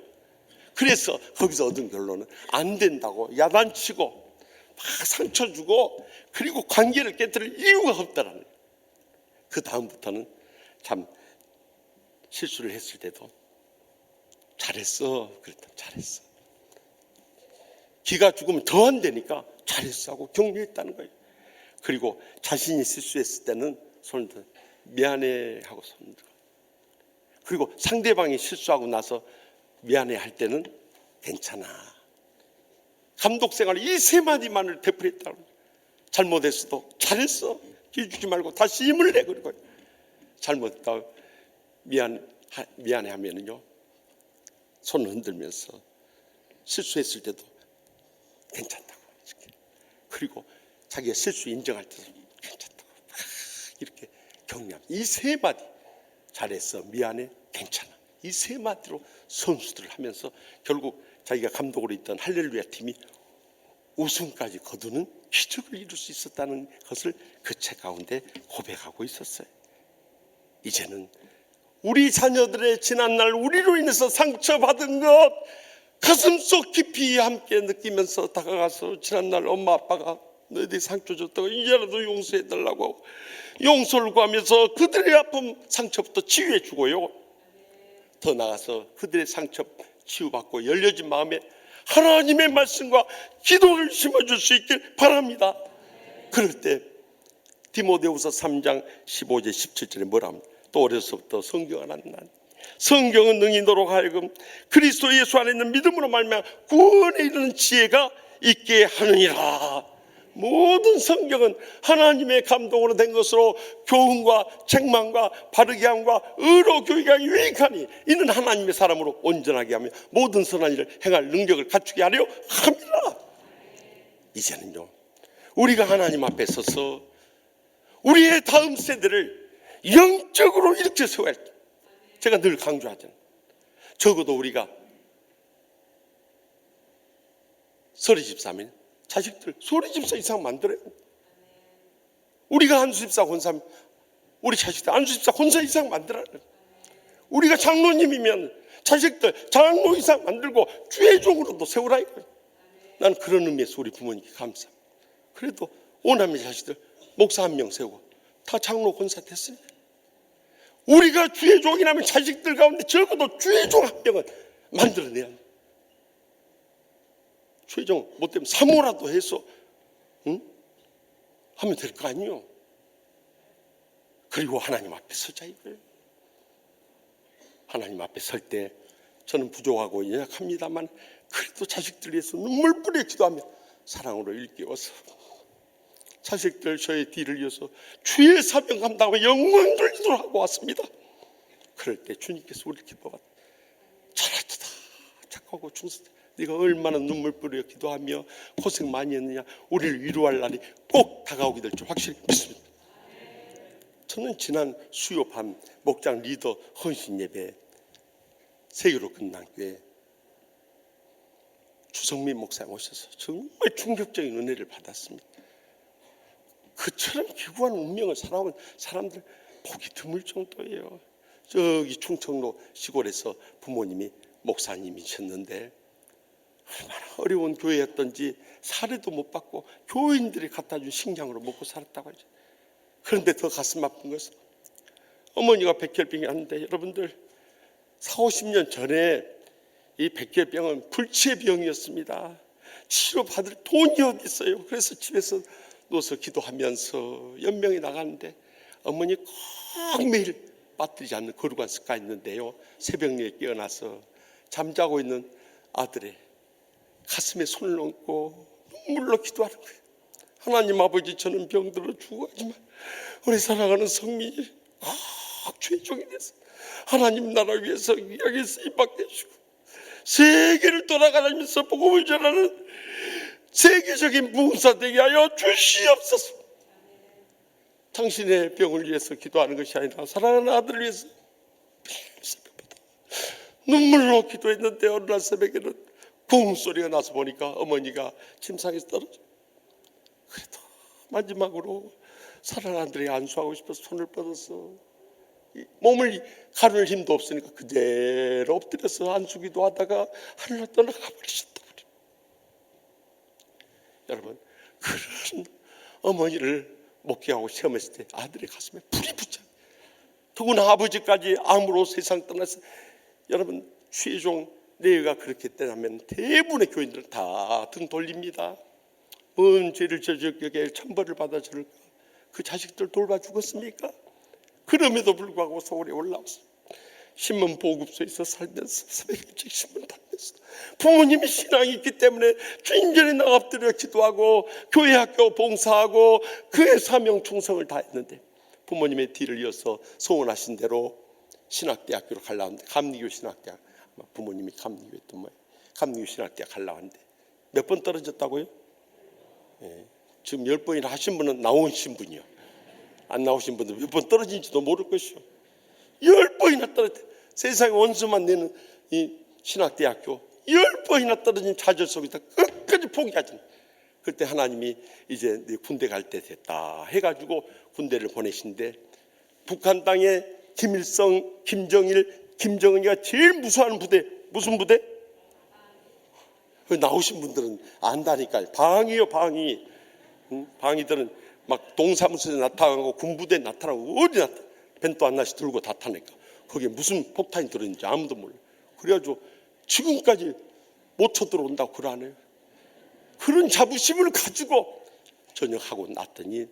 그래서 거기서 얻은 결론은 안 된다고 야단치고 막 상처 주고 그리고 관계를 깨뜨릴 이유가 없다라는 거예요. 그 다음부터는 참 실수를 했을 때도 잘했어 그랬다. 잘했어. 기가 죽으면 더 안 되니까 잘했어 하고 격려했다는 거예요. 그리고 자신이 실수했을 때는 손을 들어 미안해 하고 손을 들어. 그리고 상대방이 실수하고 나서 미안해 할 때는 괜찮아. 감독 생활 이 세 마디만을 되풀이했다고. 잘못했어도 잘했어. 기죽지 말고 다시 힘을 내. 그리고 잘못했다 미안해 하면은요 손을 흔들면서 실수했을 때도 괜찮다고. 그리고 자기가 실수 인정할 때도 괜찮다고. 이렇게 격려합니다. 이 세 마디 잘했어, 미안해, 괜찮아. 이 세 마디로 선수들을 하면서 결국 자기가 감독으로 있던 할렐루야 팀이 우승까지 거두는 기적을 이룰 수 있었다는 것을 그 책 가운데 고백하고 있었어요. 이제는 우리 자녀들의 지난날 우리로 인해서 상처받은 것 가슴속 깊이 함께 느끼면서 다가가서 지난날 엄마 아빠가 너희들이 상처 줬다고 이제라도 용서해달라고 용서를 구하면서 그들의 아픔 상처부터 치유해 주고요, 더 나아가서 그들의 상처 치유받고 열려진 마음에 하나님의 말씀과 기도를 심어줄 수 있길 바랍니다. 그럴 때 디모데후서 3장 15절 17절에 뭐라 합니까? 또 어려서부터 성경을 안 난 성경은 능히 너로 하여금 그리스도 예수 안에 있는 믿음으로 말미암아 구원에 이르는 지혜가 있게 하느니라. 모든 성경은 하나님의 감동으로 된 것으로 교훈과 책망과 바르게 함과 의로 교육에 유익하니 이는 하나님의 사람으로 온전하게 하며 모든 선한 일을 행할 능력을 갖추게 하려 합니다. 이제는요, 우리가 하나님 앞에 서서 우리의 다음 세대를 영적으로 일으켜 세워야 할 때, 제가 늘 강조하잖아요. 적어도 우리가 서리 집사면 자식들 소리 집사 이상 만들어요. 우리가 안수 집사 권사면 우리 자식들 안수 집사 권사 이상 만들어요. 우리가 장로님이면 자식들 장로 이상 만들고 주의종으로도 세우라 이거예요. 난 그런 의미에서 우리 부모님께 감사합니다. 그래도 오남의 자식들 목사 한 명 세우고 다 장로 권사 됐으니 우리가 주의종이라면 자식들 가운데 적어도 주의종 한 명은 만들어내야 합니다. 최종 못되면 사모라도 해서 하면 될 거 아니에요. 그리고 하나님 앞에 서자 이거예요. 하나님 앞에 설 때 저는 부족하고 연약합니다만 그래도 자식들 위해서 눈물 뿌려 기도하며 사랑으로 일깨워서 자식들 저의 뒤를 이어서 주의 사명 감당하며 영광 돌리도록 하고 왔습니다. 그럴 때 주님께서 우리 기도가 잘하다 착하고 충성다 네가 얼마나 눈물 뿌려 기도하며 고생 많이 했느냐 우리를 위로할 날이 꼭 다가오게 될 줄 확실히 믿습니다. 저는 지난 수요 밤 목장 리더 헌신 예배 세계로 끝난 교회 주성민 목사님 오셔서 정말 충격적인 은혜를 받았습니다. 그처럼 기구한 운명을 살아온 사람들 보기 드물 정도예요. 저기 충청도 시골에서 부모님이 목사님이셨는데 얼마나 어려운 교회였던지 사례도 못 받고 교인들이 갖다 준 식량으로 먹고 살았다고 하죠. 그런데 더 가슴 아픈 것은 어머니가 백혈병이 왔는데 여러분들 40-50년 전에 이 백혈병은 불치의 병이었습니다. 치료받을 돈이 어디 있어요. 그래서 집에서 누워서 기도하면서 연명이 나가는데 어머니 꼭 매일 빠뜨리지 않는 거룩한 습관이 있는데요. 새벽녘에 깨어나서 잠자고 있는 아들의 가슴에 손을 얹고 눈물로 기도하는 거예요. 하나님 아버지 저는 병들어 죽어가지만 우리 사랑하는 성민이 꼭 죄종이 돼서 하나님 나라 위해서 여기 쓰임받게 해주고 세계를 돌아가면서 복음을 전하는 세계적인 무사 되게 하여 주시옵소서. 당신의 병을 위해서 기도하는 것이 아니라 사랑하는 아들을 위해서 새벽부터 눈물로 기도했는데 어느 날 새벽에는 쿵 소리가 나서 보니까 어머니가 침상에서 떨어져. 그래도 마지막으로 사랑하는 아들에게 안수하고 싶어서 손을 뻗어서 몸을 가눌 힘도 없으니까 그대로 엎드려서 안수기도 하다가 하늘로 떠나가 버리셨다. 여러분 그런 어머니를 목격하고 시험했을 때 아들의 가슴에 불이 붙죠. 더구나 아버지까지 암으로 세상 떠나서 여러분 최종 내가 그렇게 때라면 대부분의 교인들은 다 등 돌립니다. 뭔 죄를 저질게 천벌을 받아 저럴까? 그 자식들 돌봐 죽었습니까? 그럼에도 불구하고 서울에 올라왔어요. 신문 보급소에서 살면서 새벽 일찍 신문 받면서 부모님이 신앙이 있기 때문에 주인전에 나가엎드려 기도하고 교회 학교 봉사하고 그의 사명 충성을 다했는데 부모님의 뒤를 이어서 소원하신 대로 신학대학교로 가려고 하는데 감리교 신학대학 부모님이 감리교였던 뭐예요? 감리교 신학대학 가려고 하는데 몇 번 떨어졌다고요? 예. 지금 10번이나 하신 분은 나오신 분이요. 안 나오신 분들 몇 번 떨어진지도 모를 것이요. 10번이나 떨어졌대. 세상에 원수만 내는 이 신학대학교 10번이나 떨어진 좌절 속에서 끝까지 포기하지. 그때 하나님이 이제 네 군대 갈 때 됐다 해가지고 군대를 보내신데 북한 땅에 김일성, 김정일, 김정은이가 제일 무서워하는 부대 무슨 부대? 나오신 분들은 안다니까요. 방위요 방위. 방위들은 막 동사무소에 나타나고 군부대에 나타나고 어디 나타나 벤또 하나씩 들고 다 타니까 거기에 무슨 폭탄이 들어있는지 아무도 몰라. 그래가지고 지금까지 못 쳐들어온다고 그러네요. 그런 자부심을 가지고 전역하고 났더니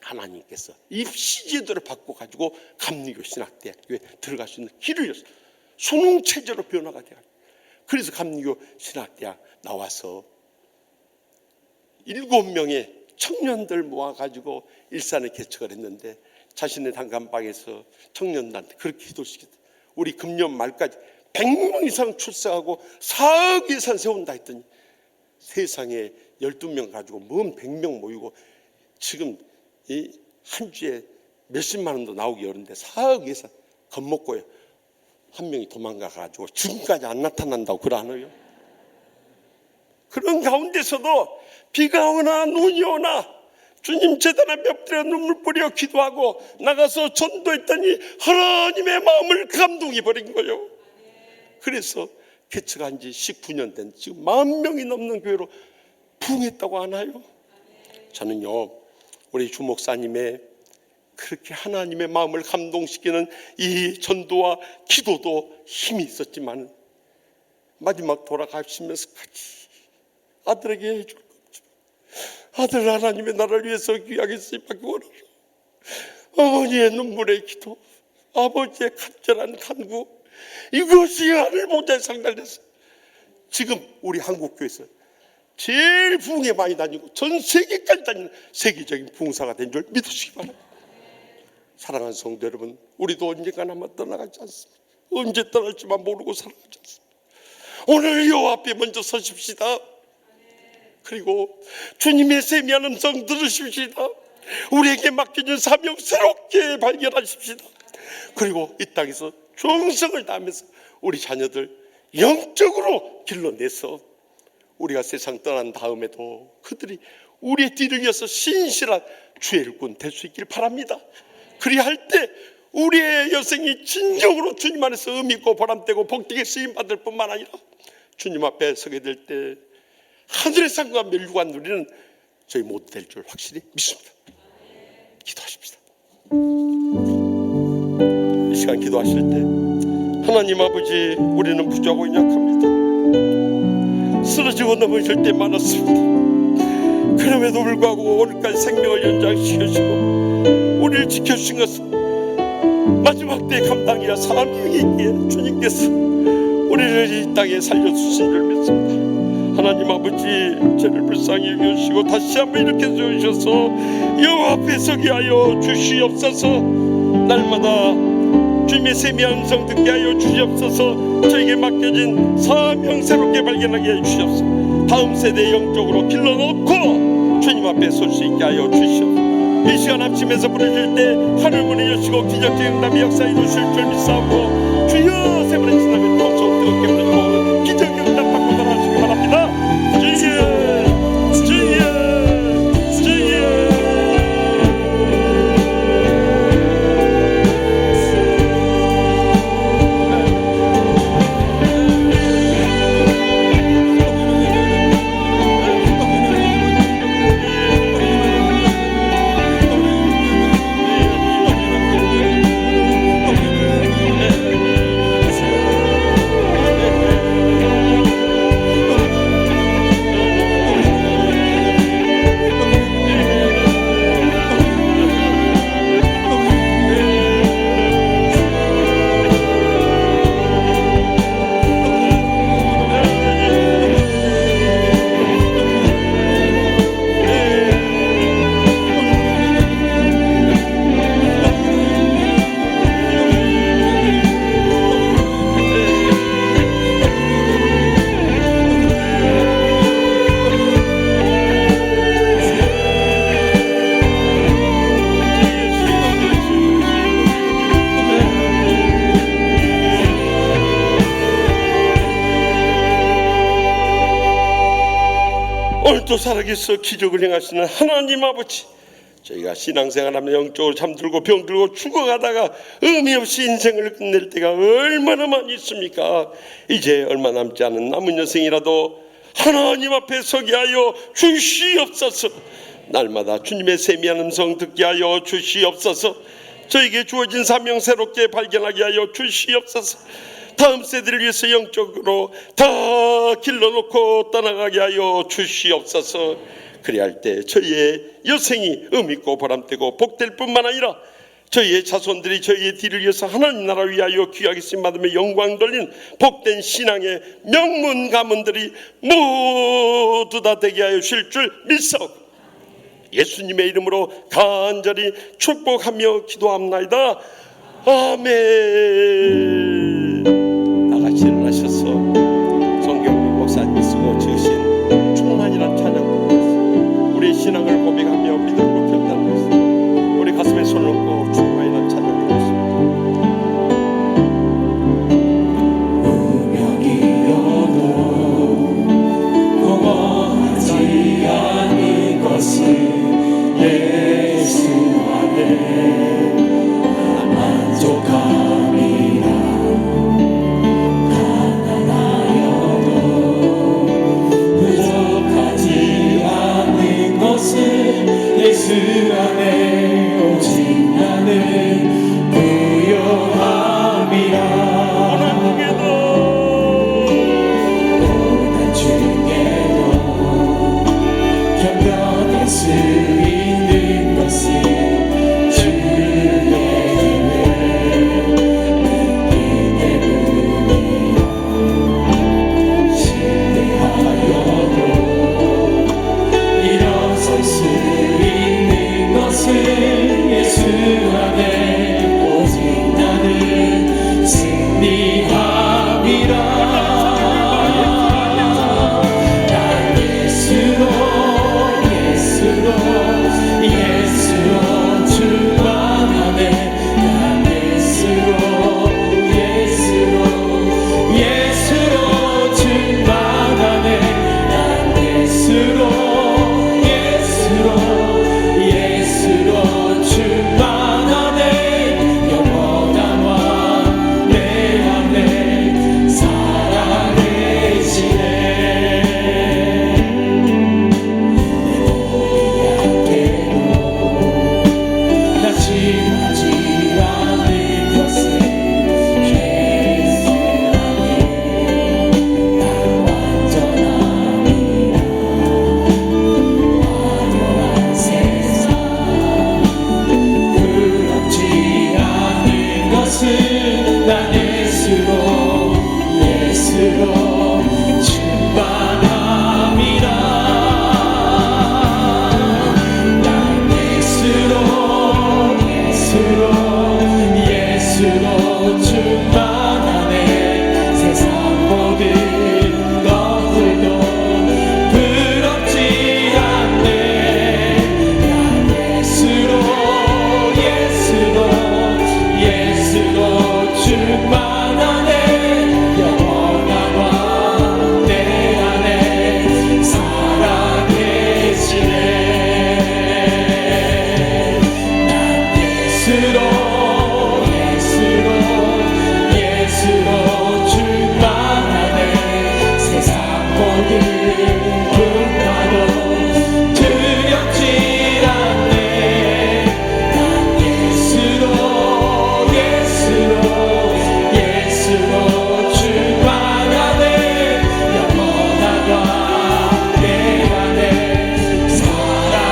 하나님께서 입시 제도를 바꿔가지고 감리교 신학대학교에 들어갈 수 있는 길을 열었어요. 수능 체제로 변화가 돼가지고. 그래서 감리교 신학대학 나와서 7명의 청년들 모아가지고 일산에 개척을 했는데 자신의 단칸방에서 청년단한테 그렇게 기도시켰어요. 우리 금년 말까지 100명 이상 출석하고 4억 예산 세운다 했더니 세상에 12명 가지고 먼 100명 모이고 지금 이 한 주에 몇십만 원도 나오기 어려운데 4억 예산 겁먹고요. 한 명이 도망가가지고 지금까지 안 나타난다고 그러나요? 그런 가운데서도 비가 오나 눈이 오나 주님 재단에 엎드려 눈물 뿌려 기도하고 나가서 전도했더니 하나님의 마음을 감동해 버린 거예요. 그래서 개척한 지 19년 된 지금 10,000명이 넘는 교회로 부흥했다고 하나요? 저는요 우리 주목사님의 그렇게 하나님의 마음을 감동시키는 이 전도와 기도도 힘이 있었지만 마지막 돌아가시면서까지 아들에게 해줄 것 없지만 아들 하나님의 나라를 위해서 귀하게 쓰임받기 원하노. 어머니의 눈물의 기도, 아버지의 간절한 간구, 이것이 하늘 보좌에 상달됐어요. 지금 우리 한국교회에서 제일 부흥에 많이 다니고 전 세계까지 다니는 세계적인 부흥사가 된 줄 믿으시기 바랍니다. 사랑하는 성도 여러분, 우리도 언젠가는 아마 떠나가지 않습니다. 언제 떠날지만 모르고 살아가지 않습니다. 오늘 여호와 앞에 먼저 서십시다. 그리고 주님의 세미한 음성 들으십시다. 우리에게 맡겨진 사명 새롭게 발견하십시다. 그리고 이 땅에서 충성을 다하면서 우리 자녀들 영적으로 길러내서 우리가 세상 떠난 다음에도 그들이 우리의 뒤를 이어서 신실한 주의 일꾼 될 수 있길 바랍니다. 그리할 때 우리의 여생이 진정으로 주님 안에서 의미 있고 보람되고 복되게 쓰임받을 뿐만 아니라 주님 앞에 서게 될 때 하늘의 상과 멸류관 누리는 저희 모두 될 줄 확실히 믿습니다. 기도하십시다. 이 시간 기도하실 때 하나님 아버지, 우리는 부족하고 연약합니다. 쓰러지고 넘어질 때 많았습니다. 그럼에도 불구하고 오늘까지 생명을 연장시켜주시고 우리를 지켜주신 것은 마지막 때의 감당이야 사명이기에 주님께서 우리를 이 땅에 살려주신 줄 믿습니다. 하나님 아버지, 저를 불쌍히 여기시고 다시 한번 이렇게 주셔서 여호와 앞에 서게 하여 주시옵소서. 날마다 주님의 세미한 음성 듣게 하여 주시옵소서. 저에게 맡겨진 사명 새롭게 발견하게 해 주시옵소서. 다음 세대 영적으로 길러놓고 주님 앞에 설 수 있게 하여 주시옵소서. 이 시간 합심해서 부르실 때 하늘 문을 여시고 기적적 응답의 역사에 주실 줄 믿사오고 주여 세번의 지나면 더욱 뜨겁게 부르고 기적적 응답 받고 돌아가시기 바랍니다. 오늘도 살아계셔 기적을 행하시는 하나님 아버지, 저희가 신앙생활하며 영적으로 잠들고 병들고 죽어가다가 의미 없이 인생을 끝낼 때가 얼마나 많이 있습니까? 이제 얼마 남지 않은 남은 여생이라도 하나님 앞에 서게 하여 주시옵소서. 날마다 주님의 세미한 음성 듣게 하여 주시옵소서. 저에게 주어진 사명 새롭게 발견하게 하여 주시옵소서. 다음 세대를 위해서 영적으로 다 길러놓고 떠나가게 하여 주시옵소서. 그리할 때 저희의 여생이 의미있고 보람되고 복될 뿐만 아니라 저희의 자손들이 저희의 뒤를 위해서 하나님 나라 위하여 귀하게 쓰임받으며 영광 돌리는 복된 신앙의 명문 가문들이 모두 다 되게 하여 주실 줄 믿사옵고 예수님의 이름으로 간절히 축복하며 기도합나이다. 아멘. 다 같이 일어나셔서 성경민 목사님이 쓰고 지으신 충만이란 찬양 부르겠습니다. 우리의 신앙을 고백하며 믿음으로 결단하겠습니다. 우리 가슴에 손을 얹고 충만이란 찬양 부르겠습니다. 공허하지 않은 것은 예수 안에 만족함이라. 가난하여도 부족하지 않은 것은 예수 안에 오직 나는 부요함이라. 고난 중에도 견뎌낼 수 있는 것은 주의 힘을 믿기 때문이라. 실패하여도 일어설 수 있는 것은 예수 안에 오직 나는 승리함이라. 예수로 충만하네. 난 예수로 충만하네. 난 예수로 충만하네. 영원한 왕 내 안에 살아계시네. 난 예수로 충만함이라. 난 예수로 충만하네. 세상 모든 것들도 부럽지 않네. 난 예수로 충만하네. 영원한 왕 내 안에 살아계시네. 난 예수로 충만하네. 세상 모든 풍파도 두렵지 않네. 난 예수로 충만하네. 영원한 왕 내 안에 살아계시네.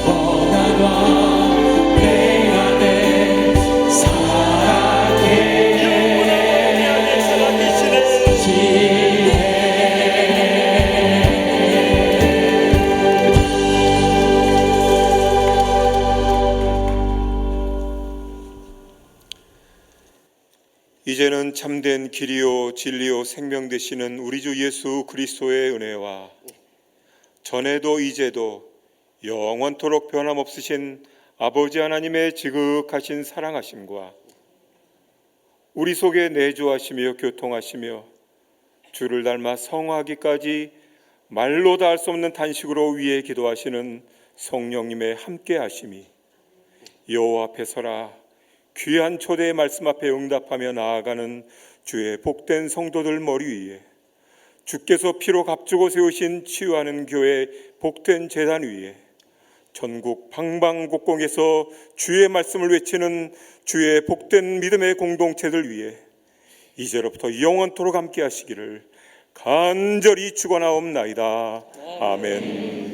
영원한 왕 내 안에 이제는 참된 길이요 진리요 생명 되시는 우리 주 예수 그리스도의 은혜와 전에도 이제도 영원토록 변함없으신 아버지 하나님의 지극하신 사랑하심과 우리 속에 내주하시며 교통하시며 주를 닮아 성화하기까지 말로 다 할 수 없는 단식으로 위에 기도하시는 성령님의 함께하심이 여호와 앞에 서라 귀한 초대의 말씀 앞에 응답하며 나아가는 주의 복된 성도들 머리 위에 주께서 피로 값주고 세우신 치유하는 교회 복된 제단 위에 전국 방방곡곡에서 주의 말씀을 외치는 주의 복된 믿음의 공동체들 위해 이제로부터 영원토록 함께 하시기를 간절히 축원하옵나이다. 아멘.